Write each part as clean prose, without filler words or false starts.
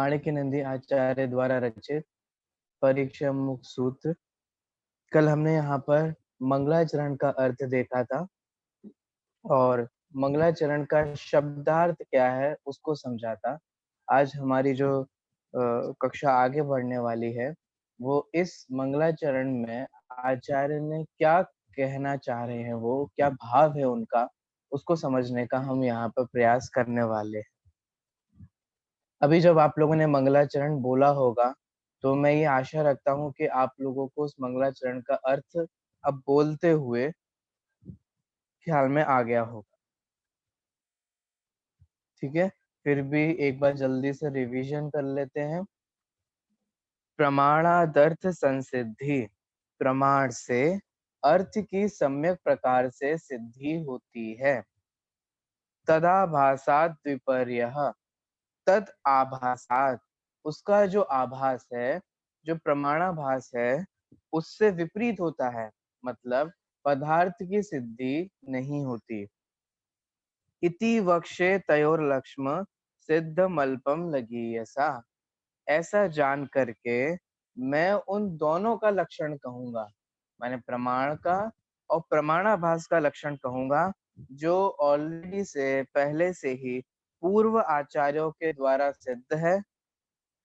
माणिक्यनंदी आचार्य द्वारा रचित परीक्षा मुक्त सूत्र। कल हमने यहाँ पर मंगलाचरण का अर्थ देखा था और मंगलाचरण का शब्दार्थ क्या है उसको समझा था। आज हमारी जो कक्षा आगे बढ़ने वाली है वो इस मंगलाचरण में आचार्य ने क्या कहना चाह रहे हैं, वो क्या भाव है उनका, उसको समझने का हम यहाँ पर प्रयास करने वाले हैं। अभी जब आप लोगों ने मंगलाचरण बोला होगा तो मैं ये आशा रखता हूँ कि आप लोगों को उस मंगलाचरण का अर्थ अब बोलते हुए ख्याल में आ गया होगा। ठीक है, फिर भी एक बार जल्दी से रिवीजन कर लेते हैं। प्रमाणादर्थ संसिद्धि, प्रमाण से अर्थ की सम्यक प्रकार से सिद्धि होती है। तदाभासात विपर्यः, तद आभासात, उसका जो आभास है, जो प्रमाणाभास है, उससे विपरीत होता है, मतलब पदार्थ की सिद्धि नहीं होती। इति वक्षे तयोर्लक्ष्म सिद्धमल्पम लगीयसा, ऐसा जान करके मैं उन दोनों का लक्षण कहूंगा, मैंने प्रमाण का और प्रमाणाभास का लक्षण कहूंगा, जो ऑलरेडी से पहले से ही पूर्व आचार्यों के द्वारा सिद्ध है,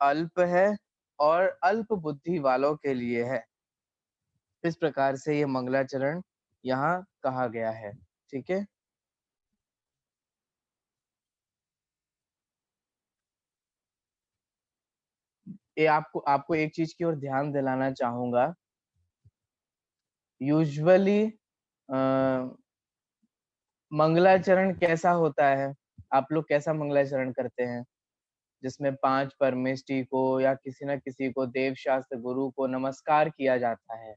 अल्प है और अल्प बुद्धि वालों के लिए है। इस प्रकार से ये मंगलाचरण यहाँ कहा गया है। ठीक है, ये आपको आपको एक चीज की ओर ध्यान दिलाना चाहूंगा। यूजुअली मंगलाचरण कैसा होता है, आप लोग कैसा मंगलाचरण करते हैं, जिसमें 5 परमेष्टि को या किसी न किसी को देव शास्त्र गुरु को नमस्कार किया जाता है,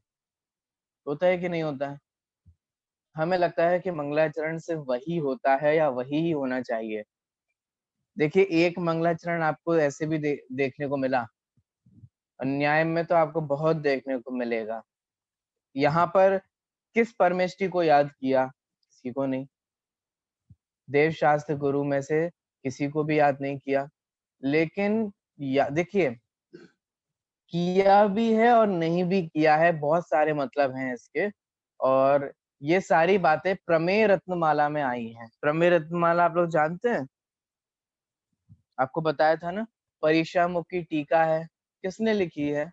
होता है कि नहीं होता है? हमें लगता है कि मंगलाचरण सिर्फ वही होता है या वही ही होना चाहिए। देखिए, एक मंगलाचरण आपको ऐसे भी देखने को मिला, अन्याय में तो आपको बहुत देखने को मिलेगा। यहाँ पर किस परमेष्टि को याद किया? किसी को नहीं। देव शास्त्र गुरु में से किसी को भी याद नहीं किया। लेकिन देखिए, किया भी है और नहीं भी किया है, बहुत सारे मतलब हैं इसके। और ये सारी बातें प्रमेय रत्नमाला में आई हैं। प्रमेय रत्नमाला आप लोग जानते हैं? आपको बताया था ना, परीक्षा मुखी टीका है, किसने लिखी है?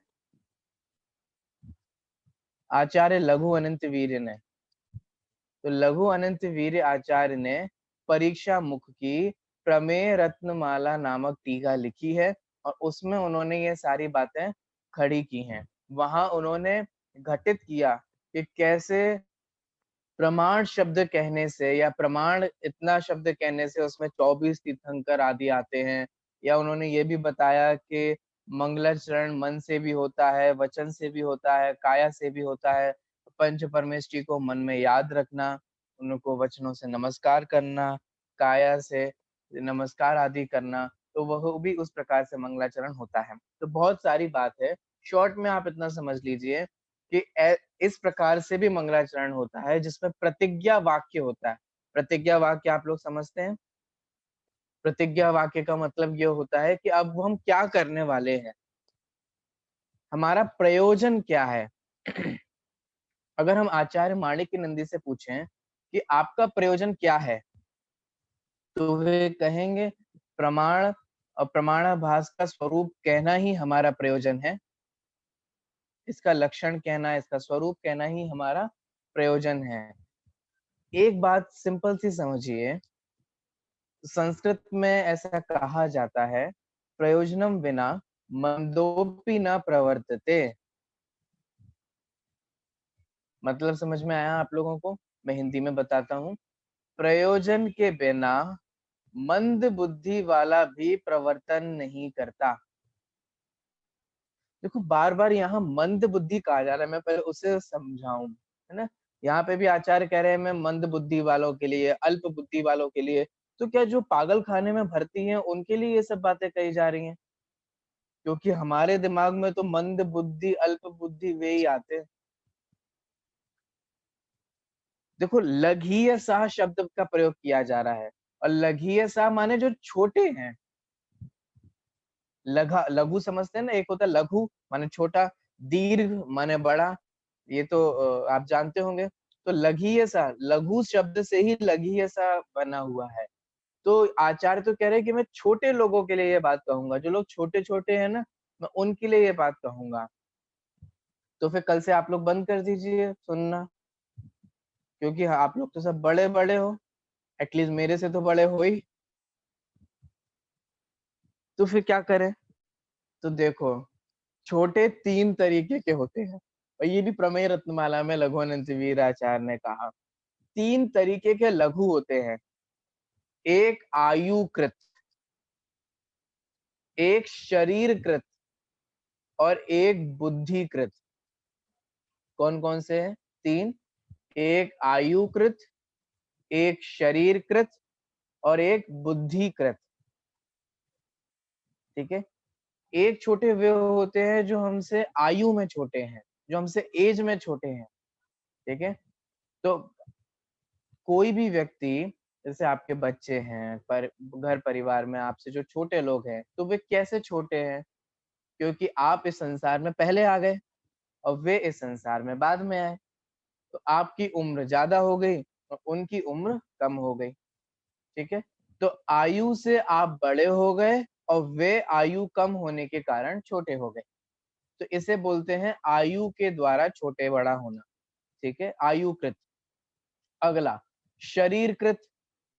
आचार्य लघु अनंत वीर ने। तो लघु अनंत वीर आचार्य ने परीक्षा मुख की प्रमेय रत्नमाला नामक टीका लिखी है और उसमें उन्होंने ये सारी बातें खड़ी की हैं। वहां उन्होंने घटित किया कि कैसे प्रमाण शब्द कहने से या प्रमाण इतना शब्द कहने से उसमें 24 तीर्थंकर आदि आते हैं। या उन्होंने ये भी बताया कि मंगलाचरण मन से भी होता है, वचन से भी होता है, काया से भी होता है। पंच परमेष्टि को मन में याद रखना, उनको वचनों से नमस्कार करना, काया से नमस्कार आदि करना, तो वह भी उस प्रकार से मंगलाचरण होता है। तो बहुत सारी बात है, शॉर्ट में आप इतना समझ लीजिए कि इस प्रकार से भी मंगलाचरण होता है जिसमें प्रतिज्ञा वाक्य होता है। प्रतिज्ञा वाक्य आप लोग समझते हैं? प्रतिज्ञा वाक्य का मतलब ये होता है कि अब हम क्या करने वाले हैं, हमारा प्रयोजन क्या है। अगर हम आचार्य माणिक्यनंदी से पूछें कि आपका प्रयोजन क्या है, तो वे कहेंगे प्रमाण और प्रमाणाभास का स्वरूप कहना ही हमारा प्रयोजन है। इसका लक्षण कहना, इसका स्वरूप कहना ही हमारा प्रयोजन है। एक बात सिंपल सी समझिए, संस्कृत में ऐसा कहा जाता है, प्रयोजनम विना मंदोपि न प्रवर्तते। मतलब समझ में आया आप लोगों को? मैं हिंदी में बताता हूँ। प्रयोजन के बिना मंद बुद्धि वाला भी प्रवर्तन नहीं करता। देखो, बार बार यहाँ मंद बुद्धि कहा जा रहा है, मैं पहले उसे समझाऊं, है ना। यहाँ पे भी आचार्य कह रहे हैं मैं मंद बुद्धि वालों के लिए, अल्प बुद्धि वालों के लिए। तो क्या जो पागल खाने में भर्ती हैं उनके लिए ये सब बातें कही जा रही हैं? क्योंकि हमारे दिमाग में तो मंद बुद्धि, अल्प बुद्धि वे ही आते हैं। देखो, लघीय सा शब्द का प्रयोग किया जा रहा है, और लघीय सा माने जो छोटे हैं। लघु समझते हैं ना, एक होता है लघु माने छोटा, दीर्घ माने बड़ा, ये तो आप जानते होंगे। तो लघीय सा, लघु शब्द से ही लघीय सा बना हुआ है। तो आचार्य तो कह रहे हैं कि मैं छोटे लोगों के लिए ये बात कहूंगा, जो लोग छोटे-छोटे हैं ना, मैं उनके लिए ये बात कहूंगा। तो फिर कल से आप लोग बंद कर दीजिए सुनना, क्योंकि आप लोग तो सब बड़े-बड़े हो, एटलीस्ट मेरे से तो बड़े हो ही। तो फिर क्या करें? तो देखो, छोटे 3 तरीके के होते हैं, और ये भी प्रमेय रत्नमाला में लघुअनंत वीराचार्य ने कहा। 3 तरीके के लघु होते हैं, एक आयुकृत, एक शरीरकृत और एक बुद्धिकृत। कौन-कौन से हैं? 3, एक आयुकृत, एक शरीरकृत और एक बुद्धिकृत, ठीक है? एक छोटे वे होते हैं जो हमसे आयु में छोटे हैं, जो हमसे एज में छोटे हैं, ठीक है? तो कोई भी व्यक्ति, जैसे आपके बच्चे हैं, पर घर परिवार में आपसे जो छोटे लोग हैं, तो वे कैसे छोटे हैं? क्योंकि आप इस संसार में पहले आ गए और वे इस संसार में बाद में आए। तो आपकी उम्र ज़्यादा हो गई और उनकी उम्र कम हो गई, ठीक है? तो आयु से आप बड़े हो गए और वे आयु कम होने के कारण छोटे हो गए। तो इसे बोलते हैं आयु के द्वारा छोटे-बड़ा होना, ठीक है? आयुकृत। अगला, शरीरकृत,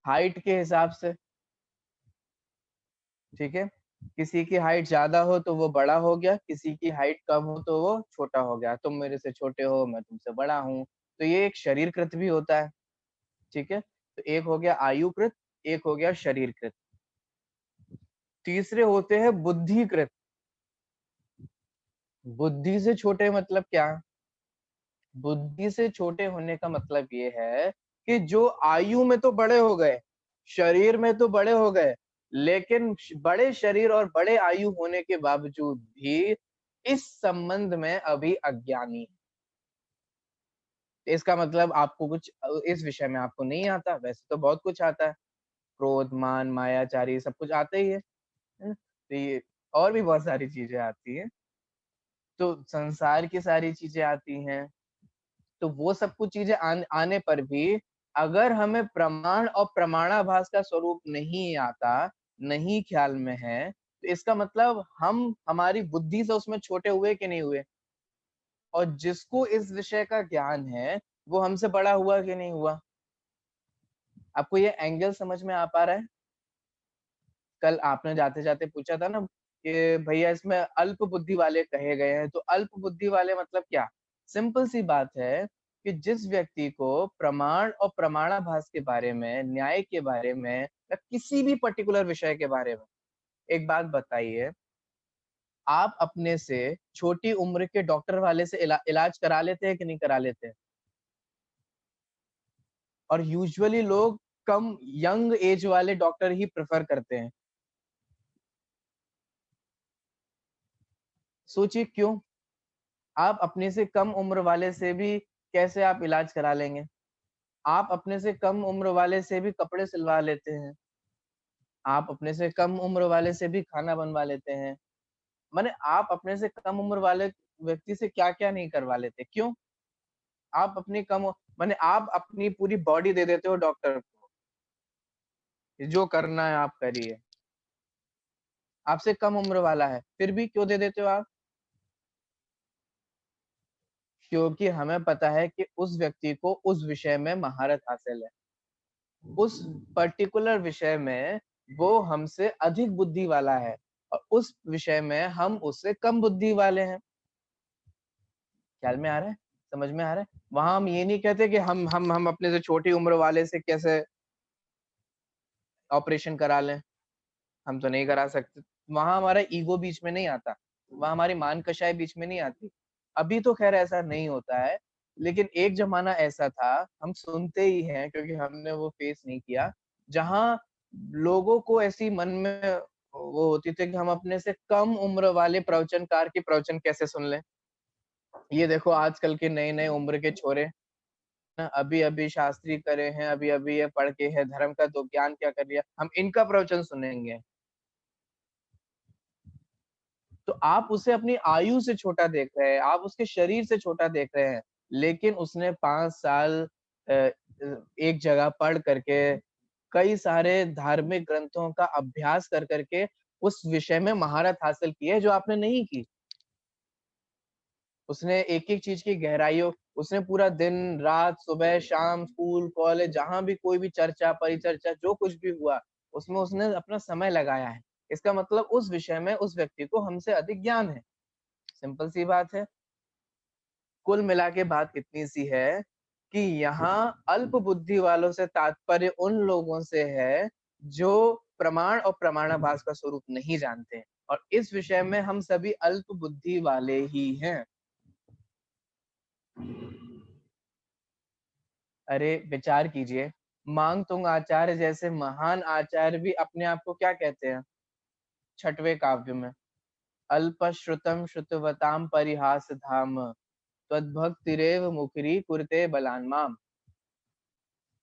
हाइट के हिसाब से, ठीक है? किसी की हाइट ज़्यादा हो तो वो बड़ा हो गया, किसी की हाइट कम हो तो वो छोटा हो गया। तुम मेरे से छोटे हो, मैं तुमसे बड़ा हूँ। तो ये एक शरीरकृत भी होता है, ठीक है? तो एक हो गया आयुकृत, एक हो गया शरीरकृत। तीसरे होते हैं बुद्धिकृत। बुद्धि से छोटे मतलब क्या? बुद्धि से छोटे होने का मतलब ये है कि जो आयु में तो बड़े हो गए, शरीर में तो बड़े हो गए, लेकिन बड़े शरीर और बड़े आयु होने के बावजूद भी इस संबंध में अभी अज्ञानी हैं। इसका मतलब आपको कुछ इस विषय में आपको नहीं आता, वैसे तो बहुत कुछ आता है। क्रोध, मान, मायाचारी सब कुछ आता ही है ना? तो ये और भी बहुत सारी चीज़ें आती हैं। तो संसार की सारी चीज़ें आती हैं। तो वो सब कुछ चीज़ें आने पर भी अगर हमें प्रमाण और प्रमाणाभास का स्वरूप नहीं आता, नहीं ख्याल में है, तो इसका मतलब हम हमारी बुद्धि से उसमें छोटे हुए कि नहीं हुए? और जिसको इस विषय का ज्ञान है, वो हमसे बड़ा हुआ कि नहीं हुआ? आपको ये एंगल समझ में आ पा रहा है? कल आपने जाते-जाते पूछा था ना कि भैया इसमें अल्प बुद्धि वाले कहे गए हैं, तो अल्प बुद्धि वाले मतलब क्या? सिंपल सी बात है कि जिस व्यक्ति को प्रमाण और प्रमाणाभास के बारे में, न्याय के बारे में या किसी भी पर्टिकुलर विषय के बारे में, एक बात बताइए, आप अपने से छोटी उम्र के डॉक्टर वाले से इलाज करा लेते हैं कि नहीं करा लेते हैं? और यूजुअली लोग कम यंग एज वाले डॉक्टर ही प्रेफ़र करते हैं। सोचिए क्यों? आप अपने से कम उम्र वाले से भी कैसे आप इलाज करा लेंगे? आप अपने से कम उम्र वाले से भी कपड़े सिलवा लेते हैं। आप अपने से कम उम्र वाले से भी खाना बनवा लेते हैं। माने आप अपने से कम उम्र वाले व्यक्ति से क्या-क्या नहीं करवा लेते, क्यों? आप अपनी कम माने आप अपनी पूरी बॉडी दे देते हो डॉक्टर को, कि जो करना है आप करिए। आपसे कम उम्र वाला है, फिर भी क्यों दे देते हो आप? क्योंकि हमें पता है कि उस व्यक्ति को उस विषय में महारत हासिल है। उस पर्टिकुलर विषय में वो हमसे अधिक बुद्धि वाला है और उस विषय में हम उससे कम बुद्धि वाले हैं। ख्याल में आ रहा है? समझ में आ रहा है? वहाँ हम ये नहीं कहते कि हम अपने से छोटी उम्र वाले से कैसे ऑपरेशन करा लें, हम तो नहीं करा सकते। वहाँ हमारा ईगो बीच में नहीं आता, वहाँ हमारी मान-कषाय बीच में नहीं आती। अभी तो ख़ैर ऐसा नहीं होता है, लेकिन एक ज़माना ऐसा था, हम सुनते ही हैं क्योंकि हमने वो फेस नहीं किया, जहाँ लोगों को ऐसी मन में वो होती थी कि हम अपने से कम उम्र वाले प्रवचनकार के प्रवचन कैसे सुन लें। ये देखो आजकल के नए-नए उम्र के छोरे ना अभी-अभी शास्त्री करे हैं, अभी-अभी ये पढ़ के है, धर्म का तो ज्ञान क्या कर लिया, हम इनका प्रवचन सुनेंगे। तो आप उसे अपनी आयु से छोटा देख रहे हैं, आप उसके शरीर से छोटा देख रहे हैं, लेकिन उसने 5 साल एक जगह पढ़ करके, कई सारे धार्मिक ग्रंथों का अभ्यास कर करके उस विषय में महारत हासिल की है, जो आपने नहीं की। उसने एक-एक चीज़ की गहराइयों उसने पूरा दिन, रात, सुबह, शाम, स्कूल, कॉलेज जहाँ भी कोई भी चर्चा, परिचर्चा जो कुछ भी हुआ, उसमें उसने अपना समय लगाया है। इसका मतलब उस विषय में उस व्यक्ति को हमसे अधिक ज्ञान है। सिंपल सी बात है। कुल मिला के बात इतनी सी है कि यहाँ अल्प बुद्धि वालों से तात्पर्य उन लोगों से है, जो प्रमाण और प्रमाणाभास का स्वरूप नहीं जानते और इस विषय में हम सभी अल्प बुद्धि वाले ही हैं। अरे विचार कीजिए, मांगतुंग आचार्य जैसे महान आचार्य भी अपने आप को क्या कहते हैं? छठवें काव्य में, अल्पश्रुतं श्रुतवतां परिहास धाम त्वद्भक्तिरेव मुखरी कुरुते बलान्माम।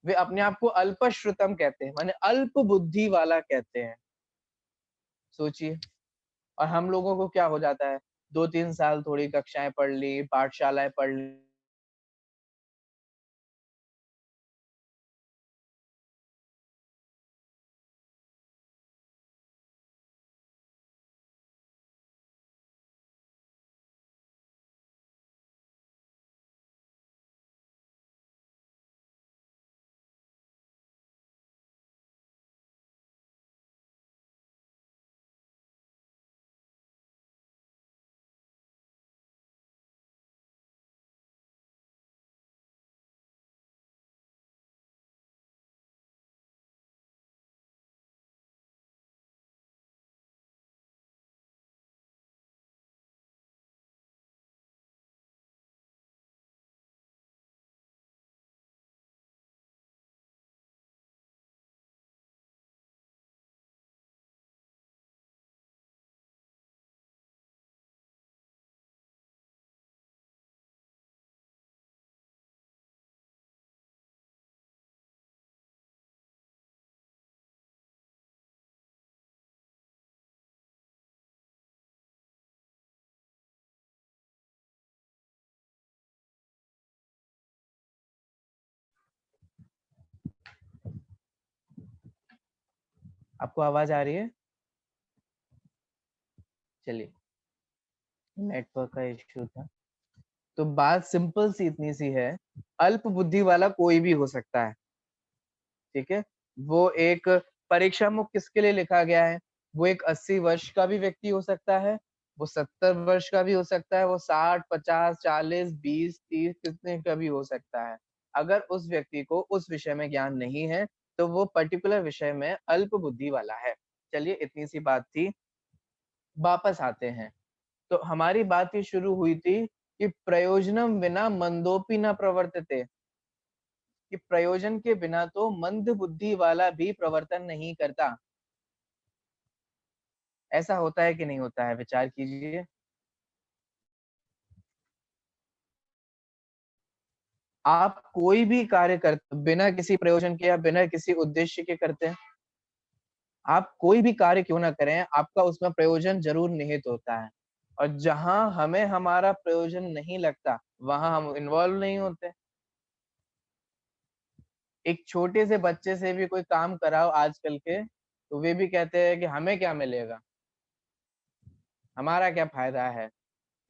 वे अपने आप को अल्पश्रुतम कहते हैं, माने अल्प बुद्धि वाला कहते हैं। सोचिए, और हम लोगों को क्या हो जाता है, 2-3 साल थोड़ी कक्षाएं पढ़ ली, पाठशालाएं पढ़ ली, आपको आवाज आ रही है? चलिए, नेटवर्क का इश्यू था। तो बात सिंपल सी इतनी सी है, अल्प बुद्धि वाला कोई भी हो सकता है, ठीक है? वो एक परीक्षा मुख किसके लिए लिखा गया है? वो एक 80 वर्ष का भी व्यक्ति हो सकता है, वो 70 वर्ष का भी हो सकता है, वो 60, 50, 40, 20, 30 कितने का भी हो सकता है। अगर उस व्यक्ति को उस विषय में ज्ञान नहीं है, तो वो पर्टिकुलर विषय में अल्प बुद्धि वाला है। चलिए इतनी सी बात थी, वापस आते हैं। तो हमारी बात ये शुरू हुई थी कि प्रयोजनम विना मंदोपि न प्रवर्तते, कि प्रयोजन के बिना तो मंद बुद्धि वाला भी प्रवर्तन नहीं करता। ऐसा होता है कि नहीं होता है? विचार कीजिए। आप कोई भी कार्य करते बिना किसी प्रयोजन के या बिना किसी उद्देश्य के करते हैं। आप कोई भी कार्य क्यों ना करें, आपका उसमें प्रयोजन जरूर निहित होता है। और जहां हमें हमारा प्रयोजन नहीं लगता, वहां हम इन्वॉल्व नहीं होते। एक छोटे से बच्चे से भी कोई काम कराओ आजकल के, तो वे भी कहते हैं कि हमें क्या मिलेगा, हमारा क्या फायदा है।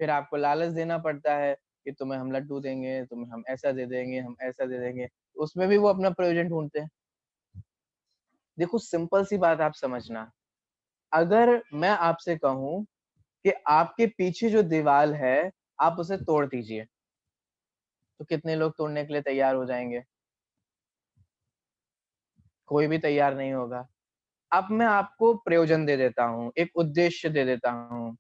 फिर आपको लालच देना पड़ता है कि तुम्हें हम लड्डू देंगे, तुम्हें हम ऐसा दे देंगे, हम ऐसा दे देंगे। उसमें भी वो अपना प्रयोजन ढूंढते हैं। देखो सिंपल सी बात आप समझना, अगर मैं आपसे कहूं कि आपके पीछे जो दीवार है, आप उसे तोड़ दीजिए, तो कितने लोग तोड़ने के लिए तैयार हो जाएंगे? कोई भी तैयार नहीं होगा। अब मैं आपको प्रयोजन दे देता हूँ, एक उद्देश्य दे देता हूँ।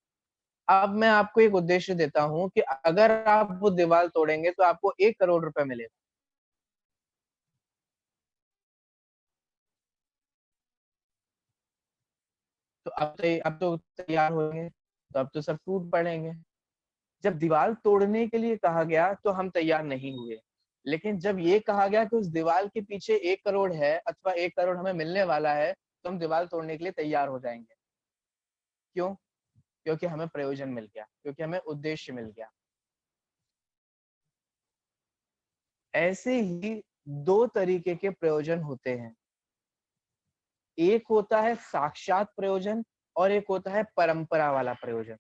अब मैं आपको एक उद्देश्य देता हूँ कि अगर आप वो दीवार तोड़ेंगे तो आपको 1 करोड़ रुपए मिलेगा। तो अब तो तैयार होंगे, तो अब तो सब टूट पड़ेंगे। जब दीवार तोड़ने के लिए कहा गया तो हम तैयार नहीं हुए। लेकिन जब ये कहा गया कि उस दीवार के पीछे 1 करोड़ है अथवा 1 करोड़ हमें मिलने वाला है, तो हम दीवार तोड़ने के लिए तैयार हो जाएँगे। क्यों? क्योंकि हमें प्रयोजन मिल गया, क्योंकि हमें उद्देश्य मिल गया। ऐसे ही दो तरीके के प्रयोजन होते हैं, एक होता है साक्षात प्रयोजन और एक होता है परंपरा वाला प्रयोजन।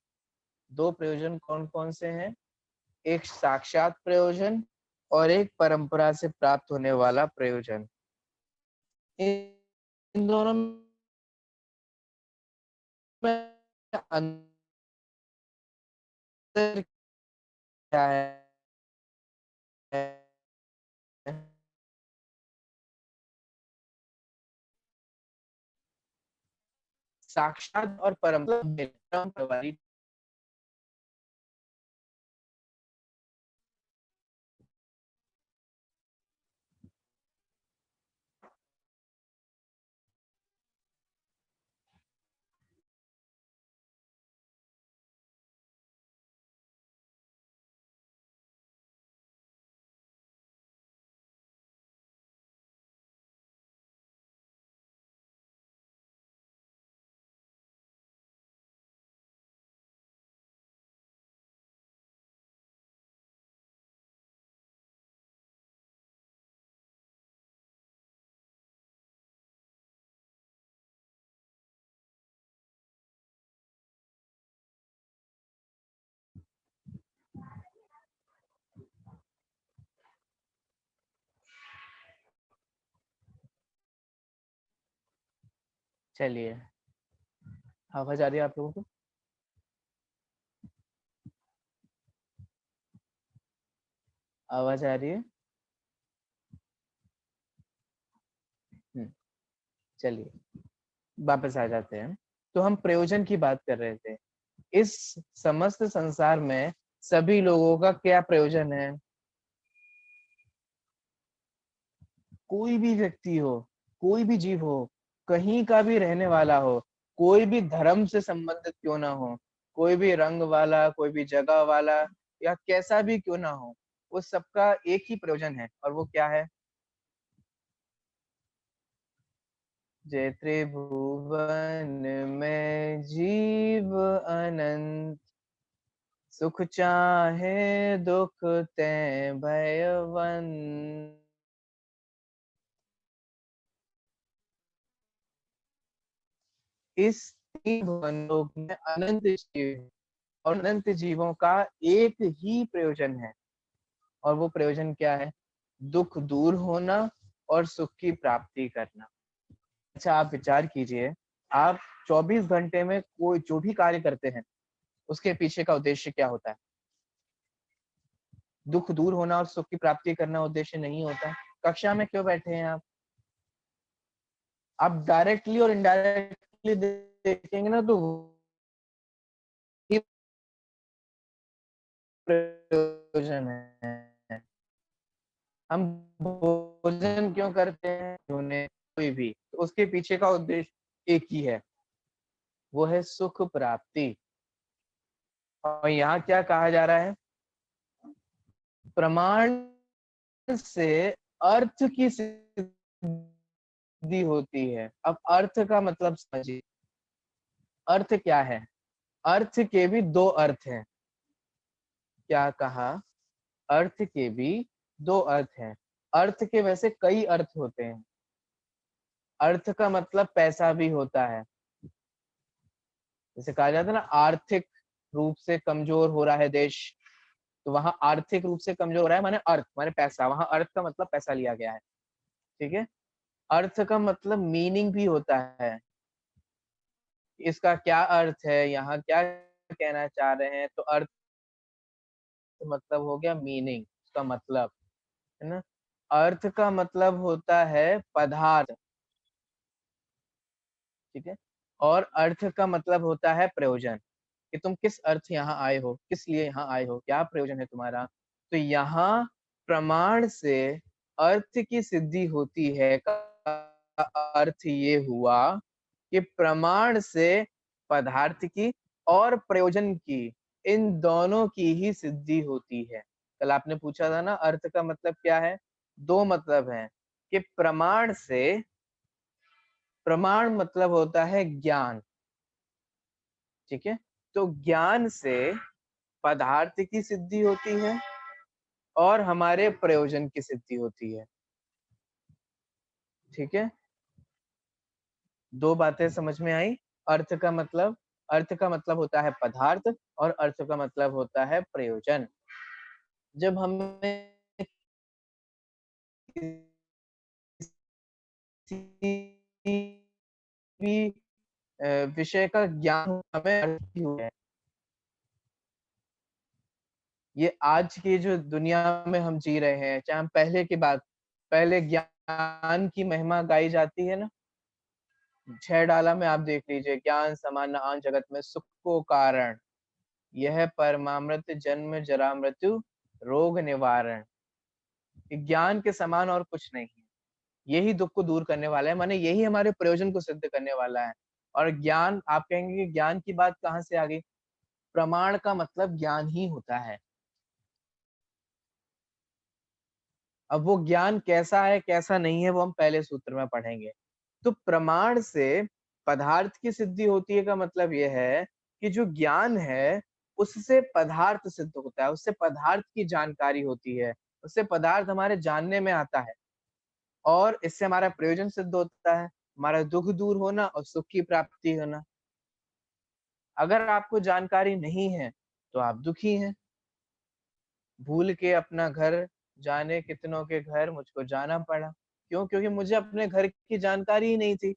दो प्रयोजन कौन कौन से हैं? एक साक्षात प्रयोजन और एक परंपरा से प्राप्त होने वाला प्रयोजन। इन दोनों में अंतर क्या है? साक्षात और परंपरा वाली चलिए, आवाज आ रही है आप लोगों को? आवाज आ रही है? चलिए, वापस आ जाते हैं। तो हम प्रयोजन की बात कर रहे थे। इस समस्त संसार में सभी लोगों का क्या प्रयोजन है? कोई भी व्यक्ति हो, कोई भी जीव हो, कहीं का भी रहने वाला हो, कोई भी धर्म से संबंधित क्यों ना हो, कोई भी रंग वाला, कोई भी जगह वाला, या कैसा भी क्यों ना हो, वो सबका एक ही प्रयोजन है, और वो क्या है? जय त्रिभुवन में जीव अनंत, सुख चाहे दुख ते भयवन। इस तीन भुवनों में अनंत जीव, और अनंत जीवों का एक ही प्रयोजन है, और वो प्रयोजन क्या है? दुख दूर होना और सुख की प्राप्ति करना। अच्छा, आप विचार कीजिए, आप 24 घंटे में कोई जो भी कार्य करते हैं, उसके पीछे का उद्देश्य क्या होता है? दुख दूर होना और सुख की प्राप्ति करना उद्देश्य नहीं होता। कक्षा में क्यों बैठे हैं आप डायरेक्टली और इनडायरेक्टली देखेंगे ना, तो प्रयोजन है। हम भोजन क्यों करते हैं? उन्हें कोई भी, तो उसके पीछे का उद्देश्य एक ही है, वो है सुख प्राप्ति। और यहाँ क्या कहा जा रहा है? प्रमाण से अर्थ की सिद्धि होती है। अब अर्थ का मतलब समझिए, अर्थ क्या है? अर्थ के भी दो अर्थ हैं। क्या कहा? अर्थ के भी दो अर्थ हैं। अर्थ के वैसे कई अर्थ होते हैं। अर्थ का मतलब पैसा भी होता है। जैसे कहा जाता है ना, आर्थिक रूप से कमजोर हो रहा है देश, तो वहां आर्थिक रूप से कमजोर हो रहा है माने अर्थ माने पैसा, वहां अर्थ का मतलब पैसा लिया गया है। ठीक है। अर्थ का मतलब मीनिंग भी होता है, इसका क्या अर्थ है, यहाँ क्या कहना चाह रहे हैं। तो अर्थ मतलब हो गया मीनिंग, उसका मतलब, है ना। अर्थ का मतलब होता है पदार्थ। ठीक है। और अर्थ का मतलब होता है प्रयोजन, कि तुम किस अर्थ यहाँ आए हो, किस लिए यहाँ आए हो, क्या प्रयोजन है तुम्हारा। तो यहाँ प्रमाण से अर्थ की सिद्धि होती है का अर्थ ये हुआ कि प्रमाण से पदार्थ की और प्रयोजन की, इन दोनों की ही सिद्धि होती है। कल आपने पूछा था ना, अर्थ का मतलब क्या है? दो मतलब है, कि प्रमाण से, प्रमाण मतलब होता है ज्ञान। ठीक है। तो ज्ञान से पदार्थ की सिद्धि होती है और हमारे प्रयोजन की सिद्धि होती है। ठीक है, दो बातें समझ में आई। अर्थ का मतलब, अर्थ का मतलब होता है पदार्थ और अर्थ का मतलब होता है प्रयोजन। जब हमें किसी भी विषय का ज्ञान हमें अर्थ क्यों है। ये आज की जो दुनिया में हम जी रहे हैं, चाहे हम पहले की बात, पहले ज्ञान की महिमा गाई जाती है ना, 6 डाला में आप देख लीजिए, ज्ञान समान आन जगत में सुख को कारण, यह परमामृत जन्म जरा मृत्यु रोग निवारण। ज्ञान के समान और कुछ नहीं है, यही दुख को दूर करने वाला है, माने यही हमारे प्रयोजन को सिद्ध करने वाला है। और ज्ञान, आप कहेंगे कि ज्ञान की बात कहाँ से आ गई? प्रमाण का मतलब ज्ञान ही होता है। अब वो ज्ञान कैसा है कैसा नहीं है वो हम पहले सूत्र में पढ़ेंगे। तो प्रमाण से पदार्थ की सिद्धि होती है का मतलब यह है कि जो ज्ञान है उससे पदार्थ सिद्ध होता है, उससे पदार्थ की जानकारी होती है, उससे पदार्थ हमारे जानने में आता है और इससे हमारा प्रयोजन सिद्ध होता है, हमारा दुख दूर होना और सुख की प्राप्ति होना। अगर आपको जानकारी नहीं है तो आप दुखी हैं। भूल के अपना घर जाने कितनों के घर मुझको जाना पड़ा। क्यों? क्योंकि मुझे अपने घर की जानकारी ही नहीं थी।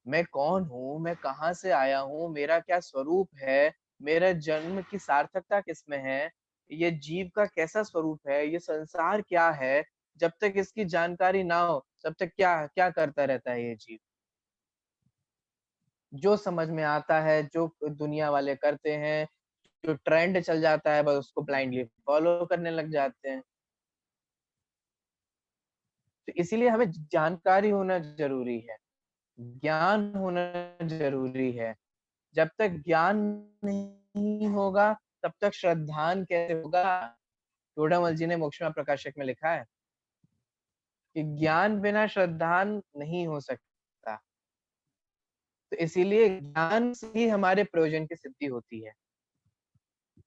मैं कौन हूँ, मैं कहाँ से आया हूँ, मेरा क्या स्वरूप है, मेरे जन्म की सार्थकता किसमें है, ये जीव का कैसा स्वरूप है, ये संसार क्या है, जब तक इसकी जानकारी ना हो तब तक क्या क्या करता रहता है ये जीव। जो समझ में आता है, जो दुनिया वाले करते हैं, जो ट्रेंड चल जाता है बस उसको ब्लाइंडली फॉलो करने लग जाते हैं। तो इसीलिए हमें जानकारी होना ज़रूरी है, ज्ञान होना ज़रूरी है। जब तक ज्ञान नहीं होगा, तब तक श्रद्धान कैसे होगा? टोडामल जी ने मोक्षमा प्रकाशक में लिखा है कि ज्ञान बिना श्रद्धान नहीं हो सकता। तो इसीलिए ज्ञान से ही हमारे प्रयोजन की सिद्धि होती है।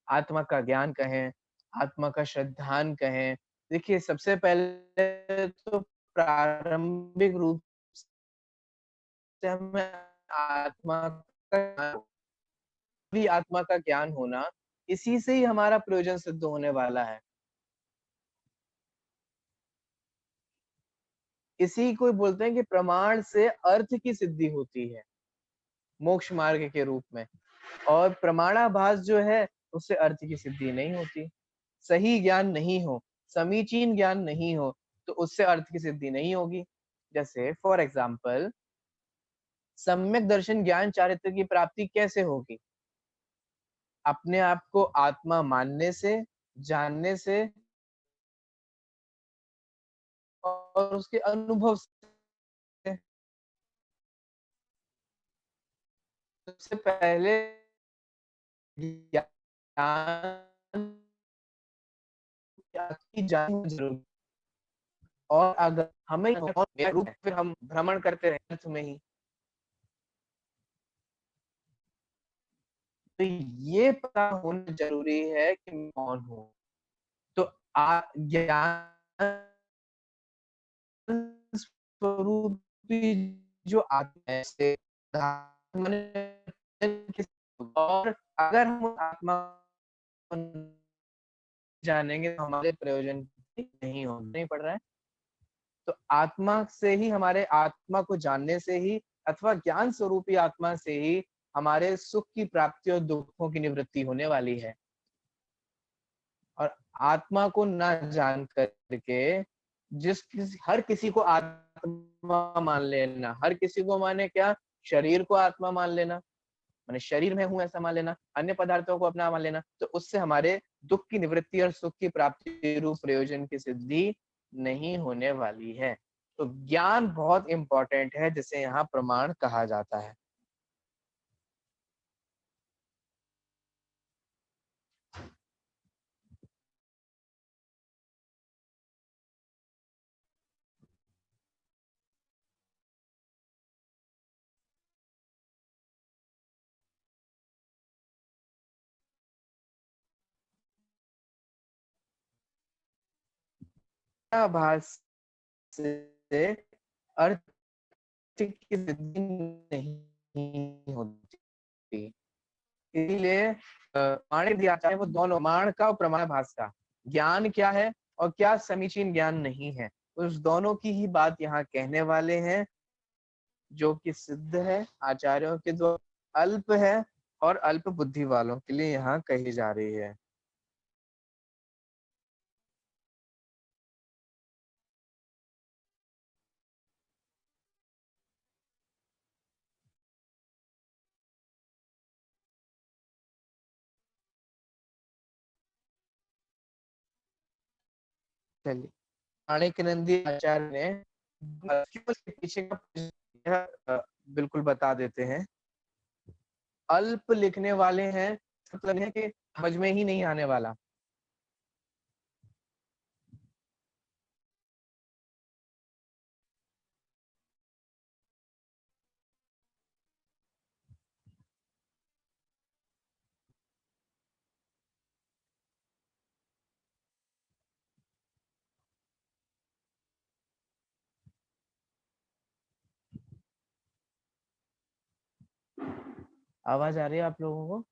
आत्मा का ज्ञान कहें, आत्मा का श्रद्धान कहें। देखिए सबसे पहले तो प्रारंभिक रूप से हमें आत्मा का भी आत्मा का ज्ञान होना, इसी से ही हमारा प्रयोजन सिद्ध होने वाला है। इसी को बोलते हैं कि प्रमाण से अर्थ की सिद्धि होती है, मोक्ष मार्ग के रूप में। और प्रमाणाभास जो है, उससे अर्थ की सिद्धि नहीं होती। सही ज्ञान नहीं हो, समीचीन ज्ञान नहीं हो, तो उससे अर्थ की सिद्धि नहीं होगी। जैसे फॉर एग्जाम्पल, सम्यक दर्शन ज्ञान चारित्र की प्राप्ति कैसे होगी? अपने आप को आत्मा मानने से, जानने से और उसके अनुभव से। सबसे पहले ज्ञान की जानना जरूरी। और अगर हमें और मेरा रूप फिर हम भ्रमण करते रहे अर्थ में ही, तो ये पता होना जरूरी है कि मैं कौन हूँ। तो ज्ञान स्वरूपी जो आत्मा है से और अगर हम आत्मा को जानेंगे तो हमारे प्रयोजन नहीं हो नहीं पड़ रहा है। तो आत्मा से ही, हमारे आत्मा को जानने से ही अथवा ज्ञान स्वरूपी आत्मा से ही हमारे सुख की प्राप्ति और दुखों की निवृत्ति होने वाली है। और आत्मा को ना जान करके हर किसी को आत्मा मान लेना, हर किसी को माने क्या, शरीर को आत्मा मान लेना, माने शरीर में हूं ऐसा मान लेना, अन्य पदार्थों को अपना मान लेना, तो उससे हमारे दुख की निवृत्ति और सुख की प्राप्ति रूप प्रयोजन की सिद्धि नहीं होने वाली है। तो ज्ञान बहुत इंपॉर्टेंट है, जिसे यहाँ प्रमाण कहा जाता है। प्रमाणाभास से अर्थ की सिद्धि नहीं होती। इसीलिए माणे दिया चाहे वो दोनों प्रमाण का और प्रमाणाभास का ज्ञान क्या है और क्या समीचीन ज्ञान नहीं है, उस दोनों की ही बात यहाँ कहने वाले हैं, जो कि सिद्ध है आचार्यों के द्वारा, अल्प है और अल्प बुद्धि वालों के लिए यहाँ कही जा रही है। चलिए, माणिक्यनंदी आचार्य ने क्यों इसके पीछे का बिल्कुल बता देते हैं। अल्प लिखने वाले हैं मतलब है कि समझ में ही नहीं आने वाला। आवाज आ रही है आप लोगों को?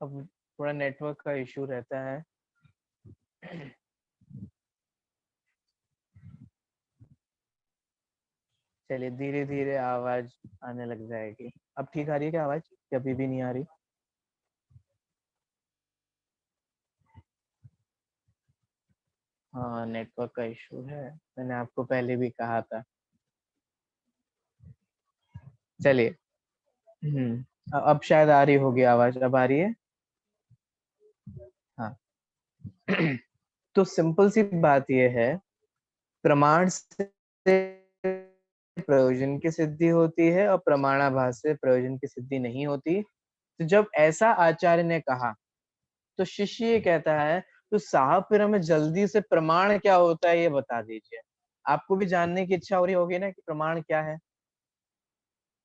अब थोड़ा नेटवर्क का इशू रहता है। चलिए, धीरे धीरे आवाज आने लग जाएगी। अब ठीक आ रही है क्या आवाज, या अभी भी नहीं आ रही? हाँ, नेटवर्क का इशू है, मैंने आपको पहले भी कहा था। चलिए, अब शायद आ रही होगी आवाज, अब आ रही है। हाँ। तो सिंपल सी बात यह है, प्रमाण से प्रयोजन की सिद्धि होती है और प्रमाणाभास से प्रयोजन की सिद्धि नहीं होती। तो जब ऐसा आचार्य ने कहा, तो शिष्य ये कहता है, तो साहब फिर हमें जल्दी से प्रमाण क्या होता है ये बता दीजिए। आपको भी जानने की इच्छा हो रही होगी ना कि प्रमाण क्या है,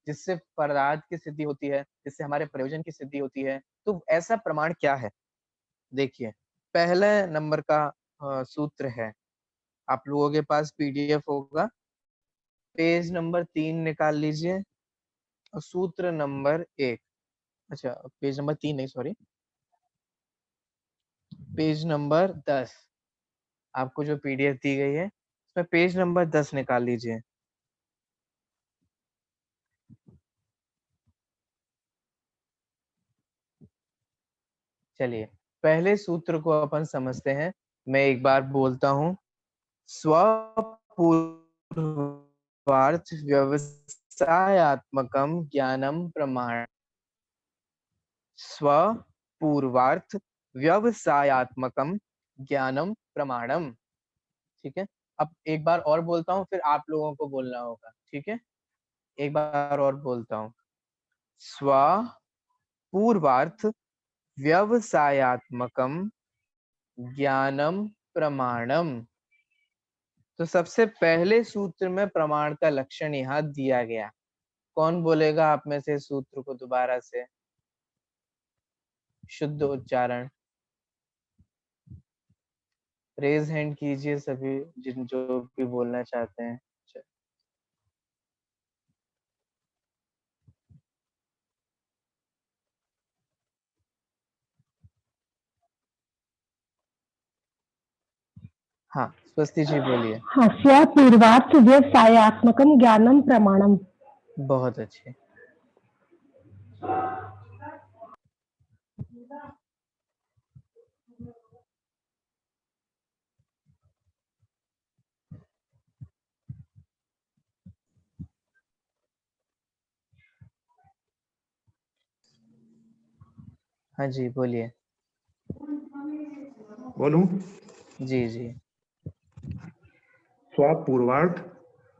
जिससे पदार्थ की सिद्धि होती है, जिससे हमारे प्रयोजन की सिद्धि होती है। तो ऐसा प्रमाण क्या है? देखिए, पहले नंबर का सूत्र है, आप लोगों के पास पीडीएफ होगा, पेज नंबर 3 निकाल लीजिए और सूत्र नंबर 1। अच्छा, पेज नंबर 3 नहीं, सॉरी, पेज नंबर 10। आपको जो पीडीएफ दी गई है उसमें पेज नंबर 10 निकाल लीजिए। चलिए, पहले सूत्र को अपन समझते हैं। मैं एक बार बोलता हूँ। स्वपूर्वार्थ व्यवसायात्मकम ज्ञानम प्रमाण। स्वपूर्वार्थ व्यवसायात्मकम ज्ञानम प्रमाणम। ठीक है। अब एक बार और बोलता हूँ, फिर आप लोगों को बोलना होगा, ठीक है? एक बार और बोलता हूँ। स्व पूर्वार्थ व्यवसायात्मकम ज्ञानम प्रमाणम। तो सबसे पहले सूत्र में प्रमाण का लक्षण यहाँ दिया गया। कौन बोलेगा आप में से सूत्र को दोबारा से, शुद्ध उच्चारण? रेज हैंड कीजिए सभी जिन जो भी बोलना चाहते हैं। हाँ स्वस्ति जी बोलिए। हाँ, स्वपूर्वार्थ व्यवसायात्मकम ज्ञानम प्रमाणम। बहुत अच्छे। हाँ जी बोलिए। बोलूं? जी जी। स्वपूर्वार्थ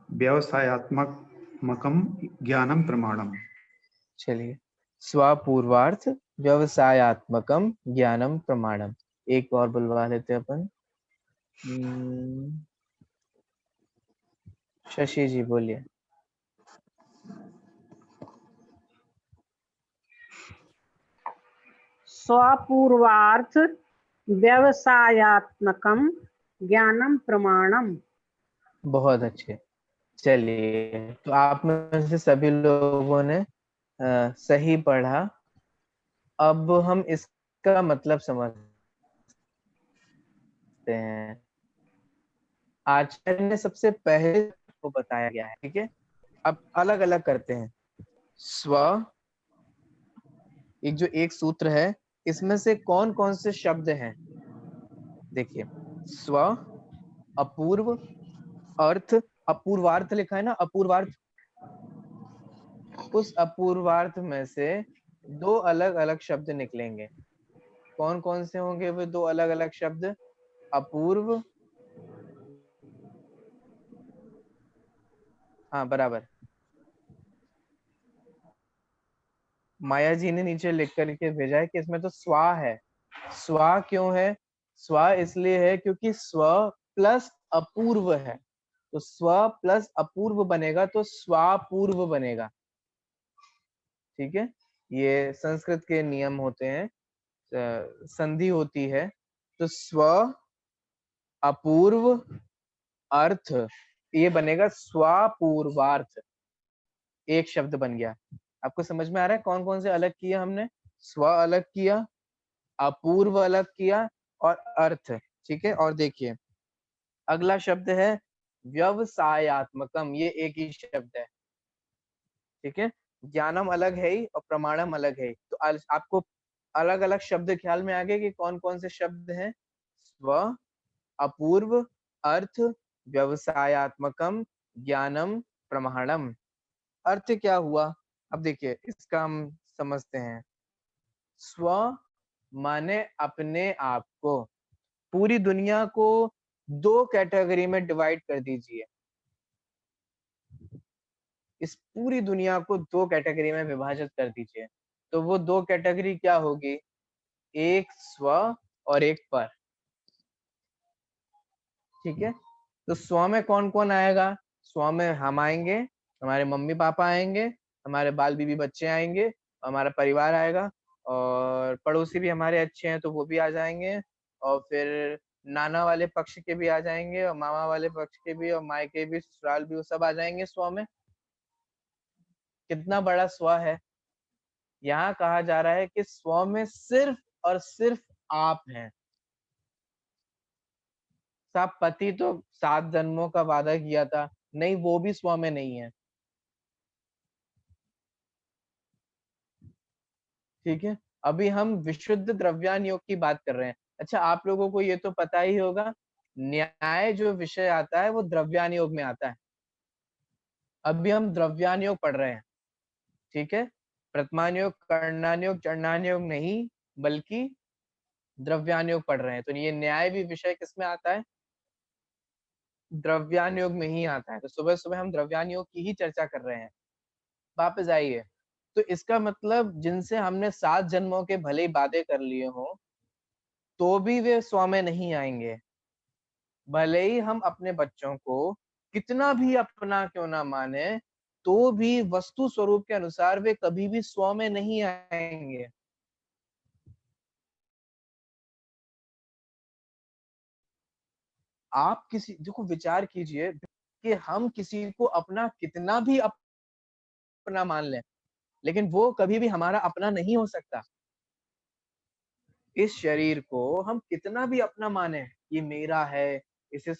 व्यवसायात्मकम ज्ञानम प्रमाणम। चलिए, स्वपूर्वार्थ व्यवसायात्मकम ज्ञानम प्रमाणम। एक और बुलवा लेते हैं अपन। शशि जी बोलिए। स्वपूर्वार्थ व्यवसायात्मकम ज्ञानम प्रमाणम। बहुत अच्छे। चलिए, तो आप में से सभी लोगों ने सही पढ़ा। अब हम इसका मतलब समझते हैं। आचार्य ने सबसे पहले को बताया गया है, ठीक है। अब अलग अलग करते हैं। स्व, एक जो एक सूत्र है, इसमें से कौन कौन से शब्द हैं? देखिए, स्व, अपूर्व, अर्थ, अपूर्वार्थ लिखा है ना, अपूर्वार्थ। उस अपूर्वार्थ में से दो अलग अलग शब्द निकलेंगे। कौन कौन से होंगे वो दो अलग अलग शब्द? अपूर्व, हाँ बराबर। माया जी ने नीचे लिख करके भेजा है कि इसमें तो स्वा है। स्वा क्यों है? स्वा इसलिए है क्योंकि स्व प्लस अपूर्व है, तो स्व प्लस अपूर्व बनेगा तो स्वापूर्व बनेगा। ठीक है, ये संस्कृत के नियम होते हैं, संधि होती है। तो स्व अपूर्व अर्थ, ये बनेगा स्वापूर्वार्थ। एक शब्द बन गया। आपको समझ में आ रहा है कौन कौन से अलग किया हमने? स्व अलग किया, अपूर्व अलग किया, और अर्थ। ठीक है, और देखिए अगला शब्द है व्यवसायात्मकम। ये एक ही शब्द है, ठीक है। ज्ञानम अलग है ही और प्रमाणम अलग है ही। तो आपको अलग अलग शब्द ख्याल में आ गए कि कौन कौन से शब्द हैं? स्व, अपूर्व, अर्थ, व्यवसायात्मकम, ज्ञानम, प्रमाणम। अर्थ क्या हुआ? अब देखिए इसका हम समझते हैं। स्व माने अपने आप को। पूरी दुनिया को दो कैटेगरी में डिवाइड कर दीजिए। इस पूरी दुनिया को दो कैटेगरी में विभाजित कर दीजिए, तो वो दो कैटेगरी क्या होगी? एक स्व और एक पर। ठीक है, तो स्व में कौन कौन आएगा? स्व में हम आएंगे, हमारे मम्मी पापा आएंगे, हमारे बाल बीबी बच्चे आएंगे, हमारा परिवार आएगा, और पड़ोसी भी हमारे अच्छे हैं तो वो भी आ जाएंगे, और फिर नाना वाले पक्ष के भी आ जाएंगे, और मामा वाले पक्ष के भी, और मायके भी, ससुराल भी, वो सब आ जाएंगे स्व में। कितना बड़ा स्व है? यहाँ कहा जा रहा है कि स्व में सिर्फ और सिर्फ आप हैं। साहब पति तो 7 जन्मों का वादा किया था, नहीं वो भी स्व में नहीं है। ठीक है, अभी हम विशुद्ध द्रव्यान योग की बात कर रहे हैं। अच्छा, आप लोगों को ये तो पता ही होगा, न्याय जो विषय आता है वो द्रव्यान योग में आता है। अभी हम द्रव्यान योग पढ़ रहे हैं, ठीक है। प्रथमान योग, कर्णान योग, चरणान योग नहीं, बल्कि द्रव्यान योग पढ़ रहे हैं। तो ये न्याय भी विषय किसमें आता है? द्रव्यान योग में ही आता है। तो सुबह सुबह हम द्रव्यान योग की ही चर्चा कर रहे हैं। वापस आइए। तो इसका मतलब जिनसे हमने 7 जन्मों के भले ही वादे कर लिए हो, तो भी वे स्व में नहीं आएंगे। भले ही हम अपने बच्चों को कितना भी अपना क्यों ना माने, तो भी वस्तु स्वरूप के अनुसार वे कभी भी स्व में नहीं आएंगे। आप किसी देखो विचार कीजिए कि हम किसी को अपना कितना भी अपना मान लें, लेकिन वो कभी भी हमारा अपना नहीं हो सकता। इस शरीर को हम कितना भी अपना माने, ये मेरा है, इसे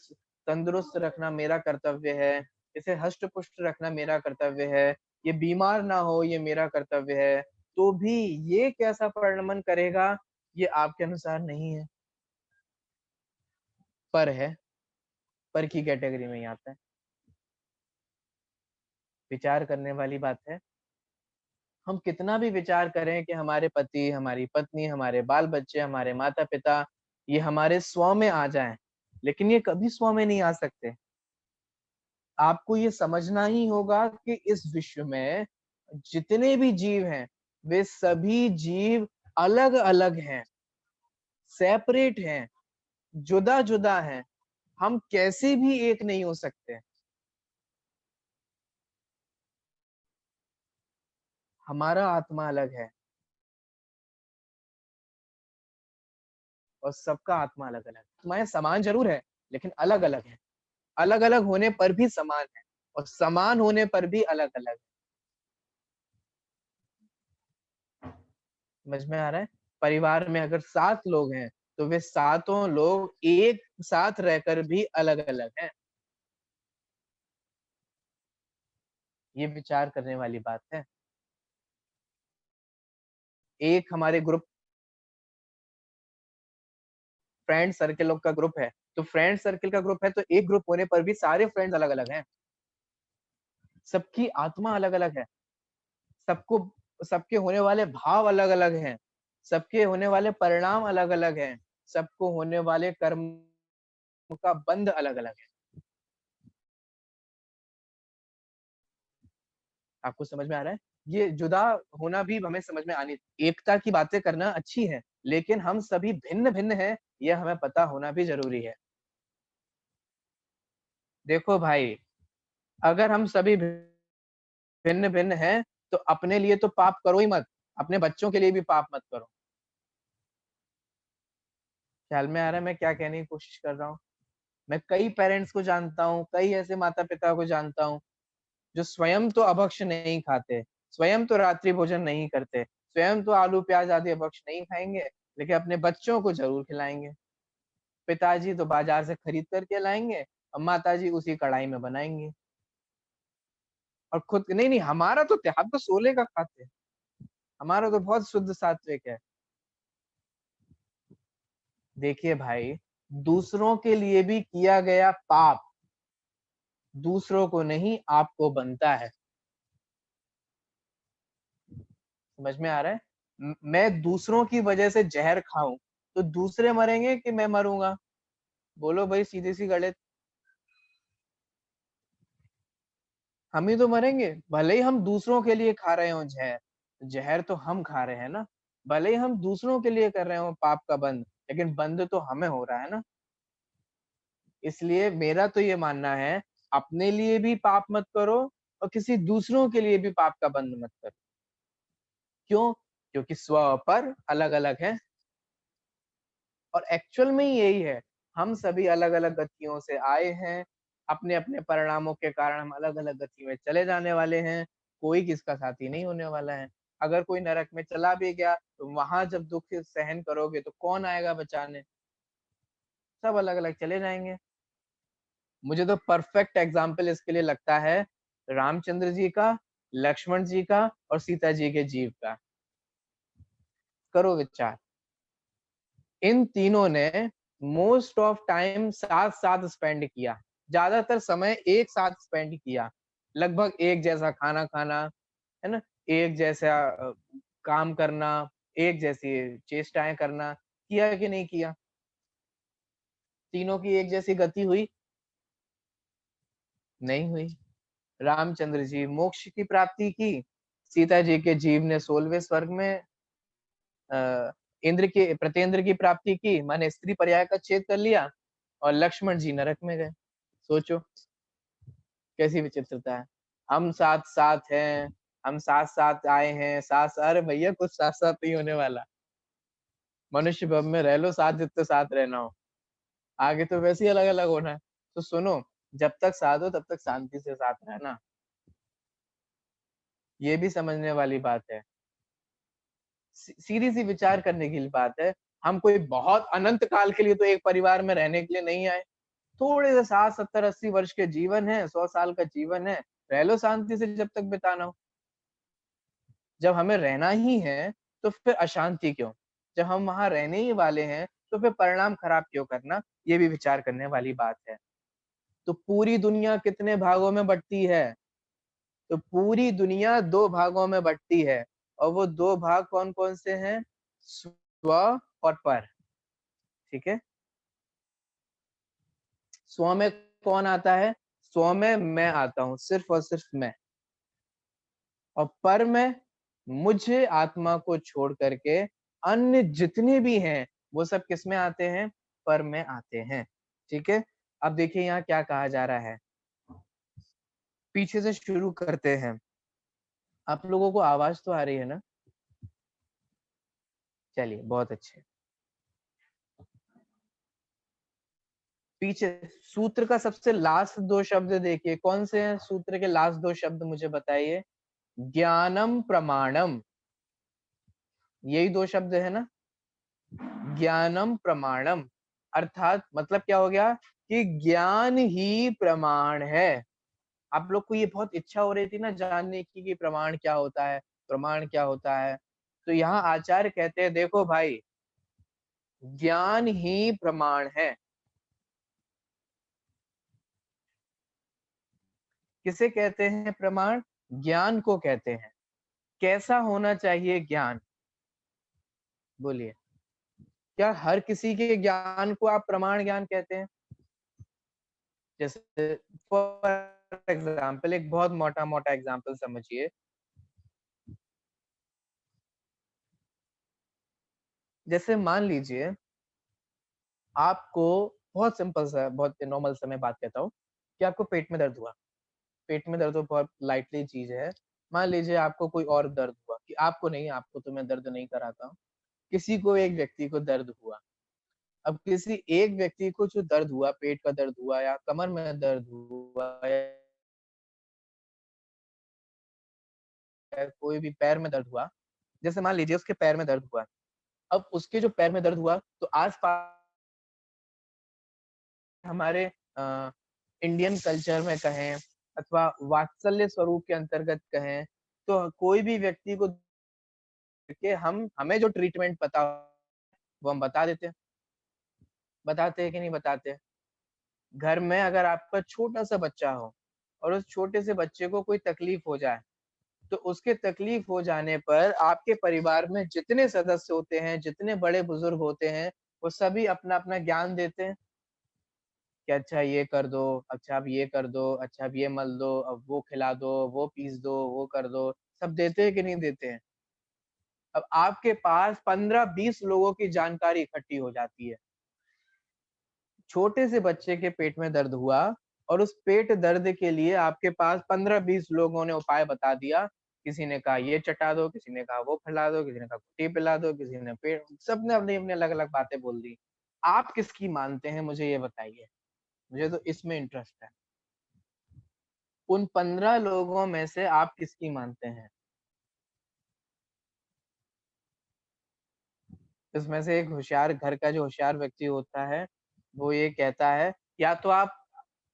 तंदुरुस्त रखना मेरा कर्तव्य है, इसे हष्ट पुष्ट रखना मेरा कर्तव्य है, ये बीमार ना हो ये मेरा कर्तव्य है, तो भी ये कैसा परिणमन करेगा ये आपके अनुसार नहीं है, पर है, पर की कैटेगरी में ही आता है। विचार करने वाली बात है। हम कितना भी विचार करें कि हमारे पति, हमारी पत्नी, हमारे बाल बच्चे, हमारे माता पिता ये हमारे स्व में आ जाएं, लेकिन ये कभी स्व में नहीं आ सकते। आपको ये समझना ही होगा कि इस विश्व में जितने भी जीव हैं वे सभी जीव अलग अलग हैं, सेपरेट हैं, जुदा जुदा हैं, हम कैसे भी एक नहीं हो सकते। हमारा आत्मा अलग है और सबका आत्मा अलग अलग है। आत्माएं समान जरूर है लेकिन अलग अलग है, अलग अलग होने पर भी समान है और समान होने पर भी अलग अलग है। समझ में आ रहा है? परिवार में अगर 7 लोग हैं तो वे सातों लोग एक साथ रहकर भी अलग अलग हैं। ये विचार करने वाली बात है। एक हमारे ग्रुप फ्रेंड सर्कल का ग्रुप है, तो फ्रेंड सर्कल का ग्रुप है तो एक ग्रुप होने पर भी सारे फ्रेंड्स अलग अलग हैं, सबकी आत्मा अलग अलग है, सबको सबके होने वाले भाव अलग अलग हैं, सबके होने वाले परिणाम अलग अलग हैं, सबको होने वाले कर्म का बंध अलग अलग है। आपको समझ में आ रहा है? ये जुदा होना भी हमें समझ में आनी, एकता की बातें करना अच्छी है लेकिन हम सभी भिन्न भिन्न हैं यह हमें पता होना भी जरूरी है। देखो भाई, अगर हम सभी भिन्न भिन्न हैं तो अपने लिए तो पाप करो ही मत, अपने बच्चों के लिए भी पाप मत करो। ख्याल में आ रहा है मैं क्या कहने की कोशिश कर रहा हूँ? मैं कई पेरेंट्स को जानता हूँ, कई ऐसे माता पिता को जानता हूँ जो स्वयं तो अभक्ष नहीं खाते, स्वयं तो रात्रि भोजन नहीं करते, स्वयं तो आलू प्याज आदि अभक्ष नहीं खाएंगे, लेकिन अपने बच्चों को जरूर खिलाएंगे। पिताजी तो बाजार से खरीद करके लाएंगे और माताजी उसी कढ़ाई में बनाएंगी और खुद नहीं नहीं हमारा तो हम तो सोले का खाते हैं, हमारा तो बहुत शुद्ध सात्विक है। देखिए भाई, दूसरों के लिए भी किया गया पाप दूसरों को नहीं आपको बनता है। समझ में आ रहा है? मैं दूसरों की वजह से जहर खाऊं तो दूसरे मरेंगे कि मैं मरूंगा? बोलो भाई, सीधी सी गणित। हम ही तो मरेंगे, भले ही हम दूसरों के लिए खा रहे हो जहर, जहर तो हम खा रहे हैं ना। भले ही हम दूसरों के लिए कर रहे हो पाप का बंध, लेकिन बंध तो हमें हो रहा है ना। इसलिए मेरा तो ये मानना है, अपने लिए भी पाप मत करो और किसी दूसरों के लिए भी पाप का बंध मत करो। क्यों? क्योंकि स्व पर अलग अलग है और एक्चुअल में ही यही है। हम सभी अलग अलग गतियों से आए हैं, अपने अपने परिणामों के कारण हम अलग अलग गति में चले जाने वाले हैं। कोई किसका साथी नहीं होने वाला है। अगर कोई नरक में चला भी गया तो वहां जब दुख सहन करोगे तो कौन आएगा बचाने? सब अलग अलग चले जाएंगे। मुझे तो परफेक्ट एग्जाम्पल इसके लिए लगता है रामचंद्र जी का, लक्ष्मण जी का और सीता जी के जीव का। करो विचार, इन तीनों ने मोस्ट ऑफ टाइम साथ साथ स्पेंड किया, ज्यादातर समय एक साथ स्पेंड किया, लगभग एक जैसा खाना खाना, है ना, एक जैसा काम करना, एक जैसी चेष्टाएं करना, किया कि नहीं किया? तीनों की एक जैसी गति हुई? नहीं हुई। रामचंद्र जी मोक्ष की प्राप्ति की, सीता जी के जीव ने 16वें स्वर्ग में इंद्र के प्रतेंद्र की प्राप्ति की, माने स्त्री पर्याय का छेद कर लिया, और लक्ष्मण जी नरक में गए। सोचो कैसी विचित्रता है। हम साथ साथ हैं, हम साथ साथ आए हैं, साथ अरे भैया कुछ साथ साथ नहीं होने वाला। मनुष्य भव में रह लो साथ जितने साथ रहना हो, आगे तो वैसे ही अलग अलग होना है। तो सुनो, जब तक साथ हो तब तक शांति से साथ रहना, ये भी समझने वाली बात है। सीधी सी विचार करने की बात है। हम कोई बहुत अनंत काल के लिए तो एक परिवार में रहने के लिए नहीं आए। थोड़े से 60 70 80 वर्ष के जीवन है, 100 साल का जीवन है, रह लो शांति से जब तक बिताना हो। जब हमें रहना ही है तो फिर अशांति क्यों? जब हम वहां रहने ही वाले हैं तो फिर परिणाम खराब क्यों करना? ये भी विचार करने वाली बात है। तो पूरी दुनिया कितने भागों में बंटती है? तो पूरी दुनिया 2 भागों में बंटती है और वो 2 भाग कौन-कौन से हैं? स्व और पर, ठीक है? स्व में कौन आता है? स्व में मैं आता हूँ, सिर्फ और सिर्फ मैं। और पर में मुझे आत्मा को छोड़ करके अन्य जितने भी हैं, वो सब किसमें आते हैं? पर में आते हैं, ठीक है? अब देखिए यहाँ क्या कहा जा रहा है। पीछे से शुरू करते हैं। आप लोगों को आवाज तो आ रही है ना? चलिए, बहुत अच्छे। पीछे सूत्र का सबसे लास्ट 2 शब्द देखिए, कौन से हैं सूत्र के लास्ट 2 शब्द मुझे बताइए? ज्ञानम प्रमाणम, यही 2 शब्द है ना? ज्ञानम प्रमाणम, अर्थात मतलब क्या हो गया कि ज्ञान ही प्रमाण है। आप लोग को ये बहुत इच्छा हो रही थी ना जानने की कि प्रमाण क्या होता है, प्रमाण क्या होता है? तो यहाँ आचार्य कहते हैं देखो भाई, ज्ञान ही प्रमाण है। किसे कहते हैं प्रमाण? ज्ञान को कहते हैं। कैसा होना चाहिए ज्ञान? बोलिए। क्या हर किसी के ज्ञान को आप प्रमाण ज्ञान कहते हैं? जैसे फॉर एग्जाम्पल, एक बहुत मोटा मोटा एग्जाम्पल समझिए। जैसे मान लीजिए आपको, बहुत सिंपल सा, बहुत नॉर्मल सा मैं बात कहता हूँ कि आपको पेट में दर्द हुआ। पेट में दर्द तो बहुत लाइटली चीज है। मान लीजिए आपको कोई और दर्द हुआ, कि आपको नहीं, आपको तो मैं दर्द नहीं कराता हूँ, किसी को, एक व्यक्ति को दर्द हुआ। अब किसी एक व्यक्ति को जो दर्द हुआ, पेट का दर्द हुआ या कमर में दर्द हुआ या कोई भी पैर में दर्द हुआ, जैसे मान लीजिए उसके पैर में दर्द हुआ। अब उसके जो पैर में दर्द हुआ तो आस-पास हमारे इंडियन कल्चर में कहें अथवा वात्सल्य स्वरूप के अंतर्गत कहें, तो कोई भी व्यक्ति को के हमें जो ट्रीटमेंट पता वो हम बता देते हैं। बताते हैं कि नहीं बताते? घर में अगर आपका छोटा-सा बच्चा हो और उस छोटे से बच्चे को कोई तकलीफ हो जाए, तो उसके तकलीफ हो जाने पर आपके परिवार में जितने सदस्य होते हैं, जितने बड़े-बुजुर्ग होते हैं, वो सभी अपना-अपना ज्ञान देते हैं कि अच्छा ये कर दो, अच्छा अब ये कर दो, अच्छा अब ये मल दो, अब वो खिला दो, वो पीस दो, वो कर दो। सब देते हैं कि नहीं देते हैं? अब आपके पास 15-20 लोगों की जानकारी इकट्ठी हो जाती है। छोटे से बच्चे के पेट में दर्द हुआ और उस पेट दर्द के लिए आपके पास 15-20 लोगों ने उपाय बता दिया। किसी ने कहा ये चटा दो, किसी ने कहा वो खिला दो, किसी ने कहा टी पिला दो, किसी ने पेट, सबने अपनी-अपनी अलग-अलग बातें बोल दी। आप किसकी मानते हैं मुझे ये बताइए? मुझे तो इसमें इंटरेस्ट है। उन 15 लोगों में से आप किसकी मानते हैं? इसमें से एक होशियार, घर का जो होशियार व्यक्ति होता है, वो ये कहता है या तो आप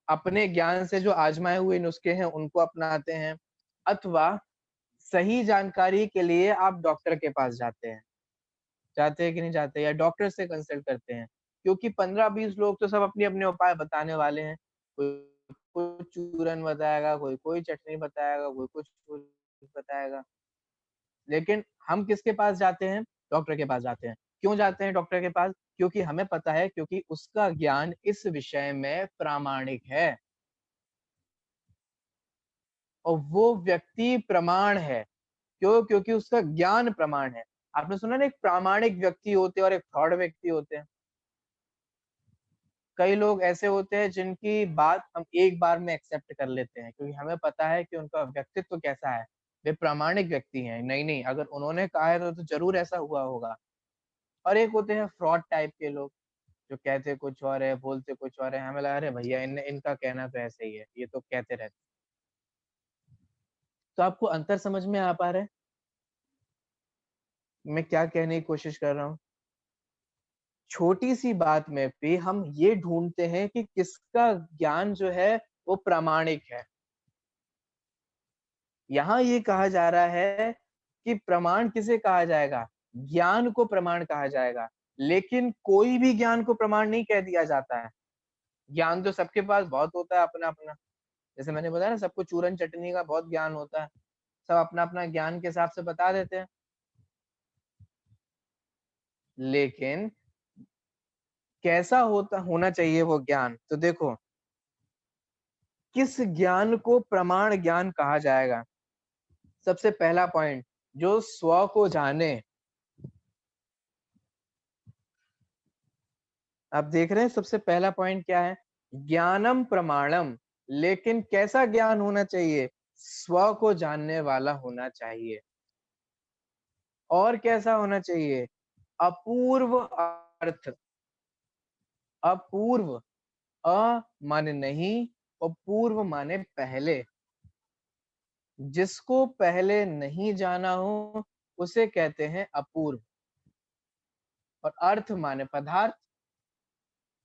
अपने ज्ञान से जो आजमाए हुए नुस्खे हैं उनको अपनाते हैं, अथवा सही जानकारी के लिए आप डॉक्टर के पास जाते हैं। जाते हैं कि नहीं जाते, या डॉक्टर से कंसल्ट करते हैं? क्योंकि 15-20 लोग तो सब अपने-अपने उपाय बताने वाले हैं। कोई कोई चूरन बताएगा, कोई कोई चटनी बताएगा, कोई कुछ बताएगा। लेकिन हम किसके पास जाते हैं? डॉक्टर के पास जाते हैं। क्यों जाते हैं डॉक्टर के पास? क्योंकि हमें पता है, क्योंकि उसका ज्ञान इस विषय में प्रामाणिक है और वो व्यक्ति प्रमाण है। क्यों? क्योंकि उसका ज्ञान प्रमाण है। आपने सुना ना, एक प्रामाणिक व्यक्ति होते हैं और एक फ्रॉड व्यक्ति होते हैं। कई लोग ऐसे होते हैं जिनकी बात हम एक बार में एक्सेप्ट कर लेते हैं क्योंकि हमें पता है कि उनका व्यक्तित्व कैसा है। वे प्रामाणिक व्यक्ति हैं। नहीं, अगर उन्होंने कहा है तो ज़रूर ऐसा हुआ होगा। और एक होते हैं फ्रॉड टाइप के लोग, जो कहते कुछ और है, बोलते कुछ और है। हमें लगा अरे भैया इनका कहना तो ऐसे ही है, ये तो कहते रहते हैं। तो आपको अंतर समझ में आ पा रहा है? मैं क्या कहने की कोशिश कर रहा हूँ? छोटी सी बात में भी हम ये ढूंढते हैं कि किसका ज्ञान जो है वो प्रामाणिक है। यहाँ ये कहा जा रहा है कि प्रमाण किसे कहा जाएगा? ज्ञान को प्रमाण कहा जाएगा, लेकिन कोई भी ज्ञान को प्रमाण नहीं कह दिया जाता है। ज्ञान तो सबके पास बहुत होता है अपना-अपना। जैसे मैंने बताया ना, सबको चूरन चटनी का बहुत ज्ञान होता है। सब अपना-अपना ज्ञान के हिसाब से बता देते हैं। लेकिन कैसा होना चाहिए वो ज्ञान? तो देखो, किस ज्ञान को प्रमाण ज्ञान कहा जाएगा? सबसे पहला पॉइंट, जो स्व को जाने। आप देख रहे हैं सबसे पहला पॉइंट क्या है? ज्ञानम प्रमाणम। लेकिन कैसा ज्ञान होना चाहिए? स्व को जानने वाला होना चाहिए। और कैसा होना चाहिए? अपूर्व अर्थ। अपूर्व, अ माने नहीं और पूर्व माने पहले। जिसको पहले नहीं जाना हो उसे कहते हैं अपूर्व। और अर्थ माने पदार्थ।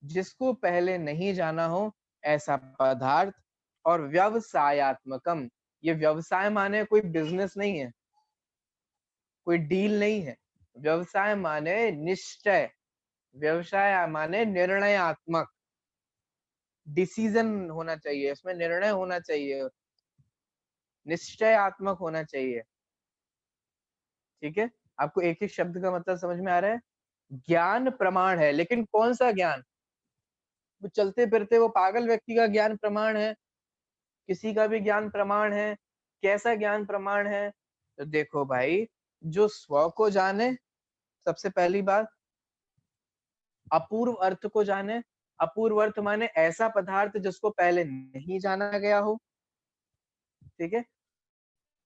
जिसको पहले नहीं जाना हो ऐसा पदार्थ। और व्यवसायत्मकम, ये व्यवसाय माने कोई बिजनेस नहीं है, कोई डील नहीं है। व्यवसाय माने निश्चय। व्यवसाय माने निर्णयात्मक। डिसीजन होना चाहिए, इसमें निर्णय होना चाहिए, निश्चयात्मक होना चाहिए। ठीक है, आपको एक एक शब्द का मतलब समझ में आ रहा है? ज्ञान प्रमाण है, लेकिन कौन सा ज्ञान? वो चलते फिरते वो पागल व्यक्ति का ज्ञान प्रमाण है? किसी का भी ज्ञान प्रमाण है? कैसा ज्ञान प्रमाण है? तो देखो भाई, जो स्व को जाने, सबसे पहली बात, अपूर्व अर्थ को जाने। अपूर्व अर्थ माने ऐसा पदार्थ जिसको पहले नहीं जाना गया हो। ठीक है।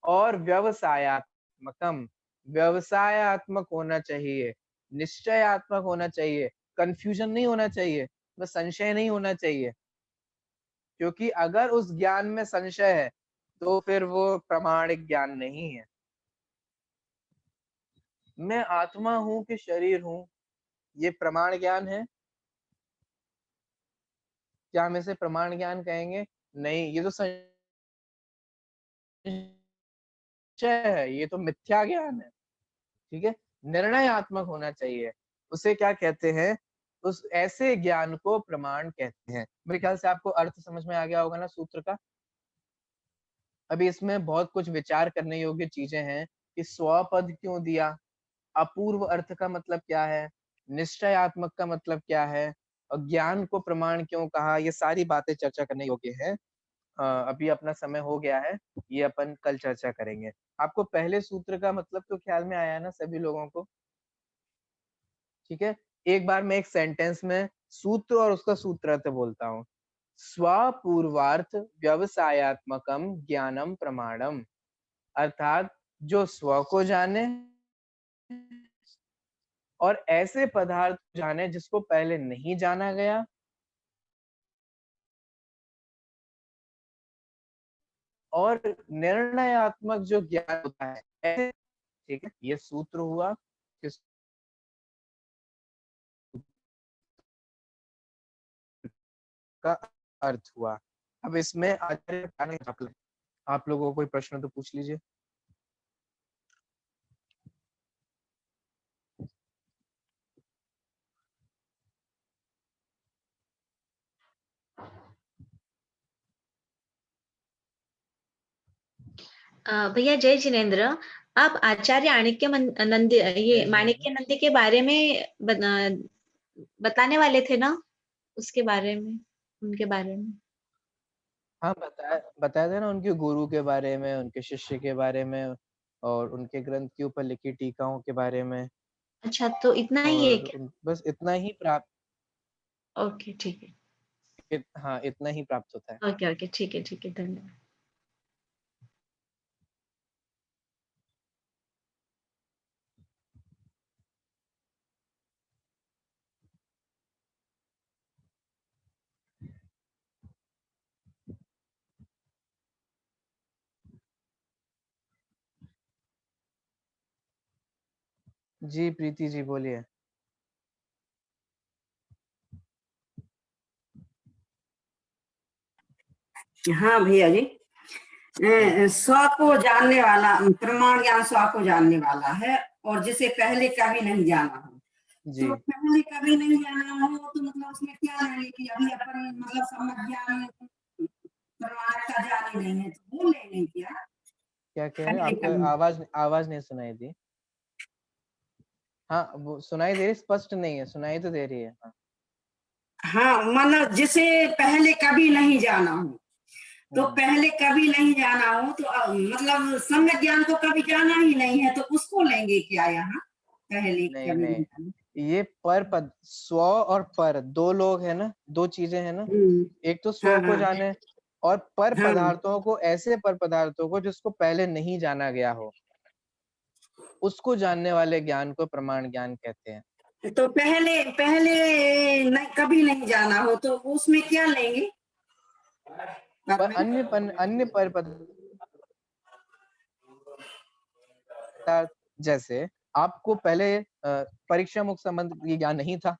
और व्यवसायत्मकम, व्यवसायत्मक होना चाहिए, निश्चयात्मक होना चाहिए, कंफ्यूजन नहीं होना चाहिए, बस संशय नहीं होना चाहिए। क्योंकि अगर उस ज्ञान में संशय है तो फिर वो प्रमाणिक ज्ञान नहीं है। मैं आत्मा हूं कि शरीर हूं, ये प्रमाण ज्ञान है? क्या हम इसे प्रमाण ज्ञान कहेंगे? नहीं, ये तो संशय है, ये तो मिथ्या ज्ञान है। ठीक है। निर्णयात्मक होना चाहिए, उसे क्या कहते हैं? उस ऐसे ज्ञान को प्रमाण कहते हैं। मेरे ख्याल से आपको अर्थ समझ में आ गया होगा ना सूत्र का। अभी इसमें बहुत कुछ विचार करने योग्य चीजें हैं कि स्वपद क्यों दिया, अपूर्व अर्थ का मतलब क्या है, निश्चयात्मक का मतलब क्या है, और ज्ञान को प्रमाण क्यों कहा, ये सारी बातें चर्चा करने योग्य है। अभी अपना समय हो गया है, ये अपन कल चर्चा करेंगे। आपको पहले सूत्र का मतलब तो ख्याल में आया ना सभी लोगों को? ठीक है। एक बार मैं एक सेंटेंस में सूत्र और उसका सूत्रार्थ बोलता हूँ। स्वपूर्वार्थ व्यवसायत्मकम ज्ञानम प्रमाणम। अर्थात जो स्व को जाने और ऐसे पदार्थ जाने जिसको पहले नहीं जाना गया, और निर्णयात्मक जो ज्ञान होता है ऐसे। ठीक है, ये सूत्र हुआ। किसका अर्थ हुआ। अब इसमें आचार्य आप लोगों को कोई प्रश्न तो पूछ लीजिए। भैया जय जिनेन्द्र, आप आचार्य नंदी, ये माणिक्य नंदी के बारे में बताने वाले थे ना, उसके बारे में, उनके बारे में। हाँ, बताया बताया था ना, उनके गुरु के बारे में, उनके शिष्य के बारे में, और उनके ग्रंथ के ऊपर लिखी टीकाओं के बारे में। अच्छा, तो इतना ही है और क्या? बस इतना ही प्राप्त। ओके, ठीक है। हाँ, इतना ही प्राप्त होता है। ओके ओके, ठीक है ठीक है, धन्यवाद। जी प्रीति जी, बोलिए। हाँ भैया जी, स्व को जानने वाला प्रमाण ज्ञान स्व को जानने वाला है, और जिसे पहले कभी नहीं जाना हो। जी तो पहले कभी नहीं जाना हो तो मतलब उसमें क्या लेंगे कि अभी अपन मतलब सम्यक ज्ञान प्रमाण का ज्ञान ही नहीं है, तो वो लेंगे क्या? क्या कह रहे हैं? पहले आपका कभी आवाज नहीं सुनाई दी। हाँ, वो सुनाई दे रही, स्पष्ट नहीं है, सुनाई तो दे रही है। हाँ। हाँ, मतलब जिसे पहले कभी नहीं जाना हो, तो पहले कभी नहीं जाना हो तो मतलब सम्यक ज्ञान को कभी जाना ही नहीं है, तो उसको लेंगे क्या यहाँ? पहले नहीं कभी नहीं, नहीं जाना। ये पर पद, स्व और पर दो लोग है ना, दो चीजें है ना। एक तो स्व हाँ को हाँ जाने, और पर हाँ, पदार्थों को, ऐसे पर पदार्थों को जिसको पहले नहीं जाना गया हो, उसको जानने वाले ज्ञान को प्रमाण ज्ञान कहते हैं। तो पहले पहले नहीं, कभी नहीं जाना हो तो उसमें क्या लेंगे? पर अन्य पर पदार्थ, जैसे आपको पहले परीक्षा मुक्त संबंध ये ज्ञान नहीं था,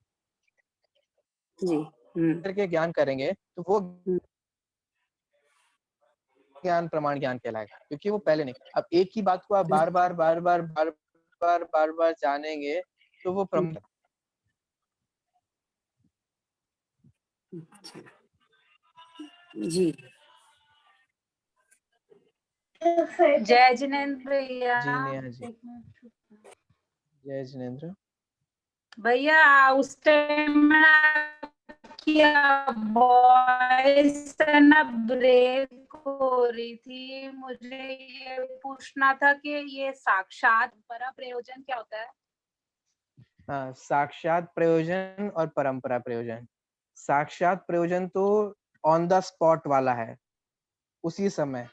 जी। करके ज्ञान करेंगे तो वो ज्ञान प्रमाण ज्ञान कहलाएगा, क्योंकि वो पहले नहीं। अब एक ही बात को आप बार बार जानेंगे तो वो जी। जय जिनेंद्र भैया। जी नेहा जी, जय जिनेंद्र। भैया उस टाइम वॉइस ना ब्रेक हो रही थी, मुझे ये पूछना था कि ये साक्षात पर प्रयोजन क्या होता है? हाँ, साक्षात प्रयोजन और परंपरा प्रयोजन। साक्षात प्रयोजन तो ऑन द स्पॉट वाला है, उसी समय,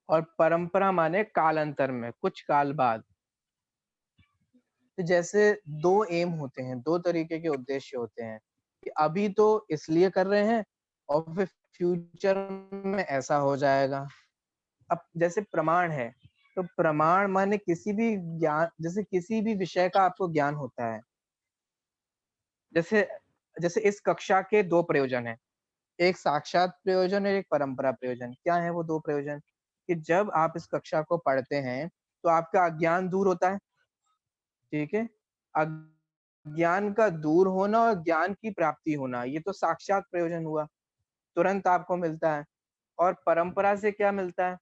और परंपरा माने कालांतर में, कुछ काल बाद। तो जैसे दो एम होते हैं, दो तरीके के उद्देश्य होते हैं, कि अभी तो इसलिए कर रहे हैं और फिर फ्यूचर में ऐसा हो जाएगा। अब जैसे प्रमाण है, तो प्रमाण माने किसी भी ज्ञान, जैसे किसी भी विषय का आपको ज्ञान होता है। जैसे जैसे इस कक्षा के दो प्रयोजन हैं, एक साक्षात प्रयोजन और एक परंपरा प्रयोजन। क्या है वो दो प्रयोजन? कि जब आप इस कक्षा को पढ़ते हैं तो आपका अज्ञान दूर होता है, ठीक है। अज्ञान का दूर होना और ज्ञान की प्राप्ति होना, ये तो साक्षात प्रयोजन हुआ, तुरंत आपको मिलता है। और परंपरा से क्या मिलता है?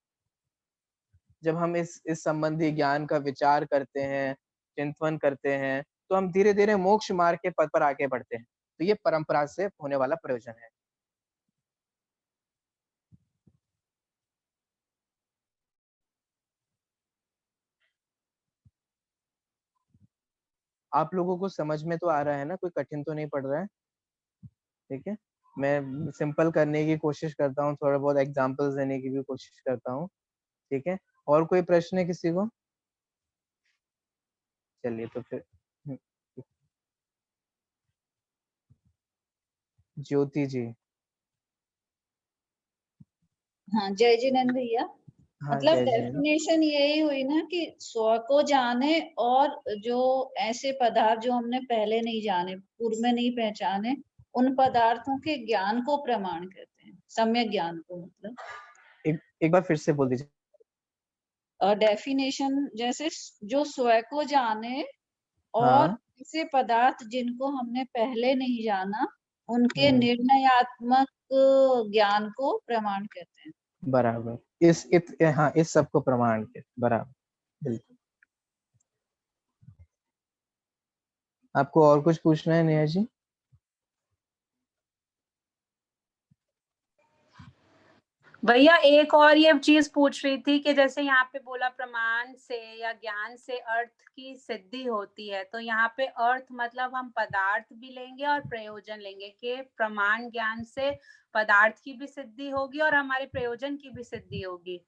जब हम इस संबंधी ज्ञान का विचार करते हैं, चिंतन करते हैं, तो हम धीरे धीरे मोक्ष मार्ग के पद पर आगे बढ़ते हैं। तो ये परंपरा से होने वाला प्रयोजन है। आप लोगों को समझ में तो आ रहा है ना? कोई कठिन तो नहीं पड़ रहा है? ठीक है, मैं सिंपल करने की कोशिश करता हूँ, थोड़ा बहुत एग्जांपल्स देने की भी कोशिश करता हूँ, ठीक है। और कोई प्रश्न है किसी को? चलिए तो फिर ज्योति जी। हाँ, जय जिनेंद्र भैया। हाँ, मतलब जय जिनेंद्र। डेफिनेशन यही हुई ना कि स्व को जाने, और जो ऐसे पदार्थ जो हमने पहले नहीं जाने, पूर्व में नहीं पहचाने, उन पदार्थों के ज्ञान को प्रमाण कहते हैं, सम्यक ज्ञान को। मतलब एक बार फिर से बोल दीजिए। डेफिनेशन जैसे जो स्व को जाने और हाँ। ऐसे पदार्थ जिनको हमने पहले नहीं जाना, उनके हम्म, निर्णयात्मक ज्ञान को प्रमाण कहते हैं। बराबर। हाँ, इस सब को प्रमाण के बराबर, बिल्कुल। आपको और कुछ पूछना है नेहा जी? भैया एक और ये चीज पूछ रही थी कि जैसे यहाँ पे बोला प्रमाण से या ज्ञान से अर्थ की सिद्धि होती है, तो यहाँ पे अर्थ मतलब हम पदार्थ भी लेंगे और प्रयोजन लेंगे, कि प्रमाण ज्ञान से पदार्थ की भी सिद्धि होगी और हमारे प्रयोजन की भी सिद्धि होगी।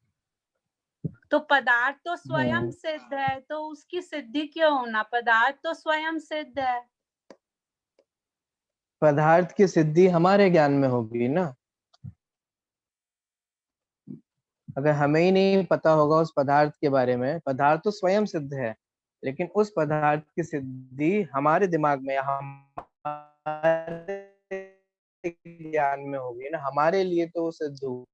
तो पदार्थ तो स्वयं सिद्ध है, तो उसकी सिद्धि क्यों होना? पदार्थ तो स्वयं सिद्ध है। पदार्थ की सिद्धि हमारे ज्ञान में होगी ना। अगर हमें ही नहीं पता होगा उस पदार्थ के बारे में, पदार्थ तो स्वयं सिद्ध है, लेकिन उस पदार्थ की सिद्धि हमारे दिमाग में, हमारे ज्ञान में होगी ना, हमारे लिए तो वो सिद्ध होगी।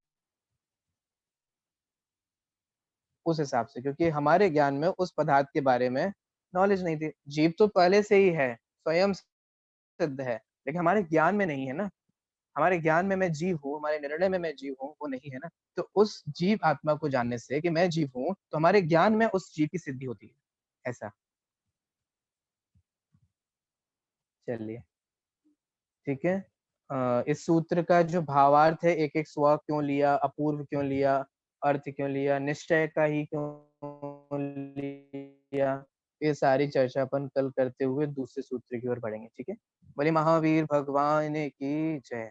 उस हिसाब से, क्योंकि हमारे ज्ञान में उस पदार्थ के बारे में नॉलेज नहीं थी। जीव तो पहले से ही है, स्वयं सिद्ध है, लेकिन हमारे ज्ञान में नहीं है ना। हमारे ज्ञान में मैं जीव हूँ, हमारे निर्णय में मैं जीव हूँ, वो नहीं है ना। तो उस जीव आत्मा को जानने से कि मैं जीव हूँ, तो हमारे ज्ञान में उस जीव की सिद्धि होती है, ऐसा। चलिए, ठीक है। इस सूत्र का जो भावार्थ है, एक एक स्व क्यों लिया, अपूर्व क्यों लिया, अर्थ क्यों लिया, निश्चय का ही क्यों लिया, ये सारी चर्चा अपन कल करते हुए दूसरे सूत्र की ओर बढ़ेंगे, ठीक है। बोले महावीर भगवान की जय।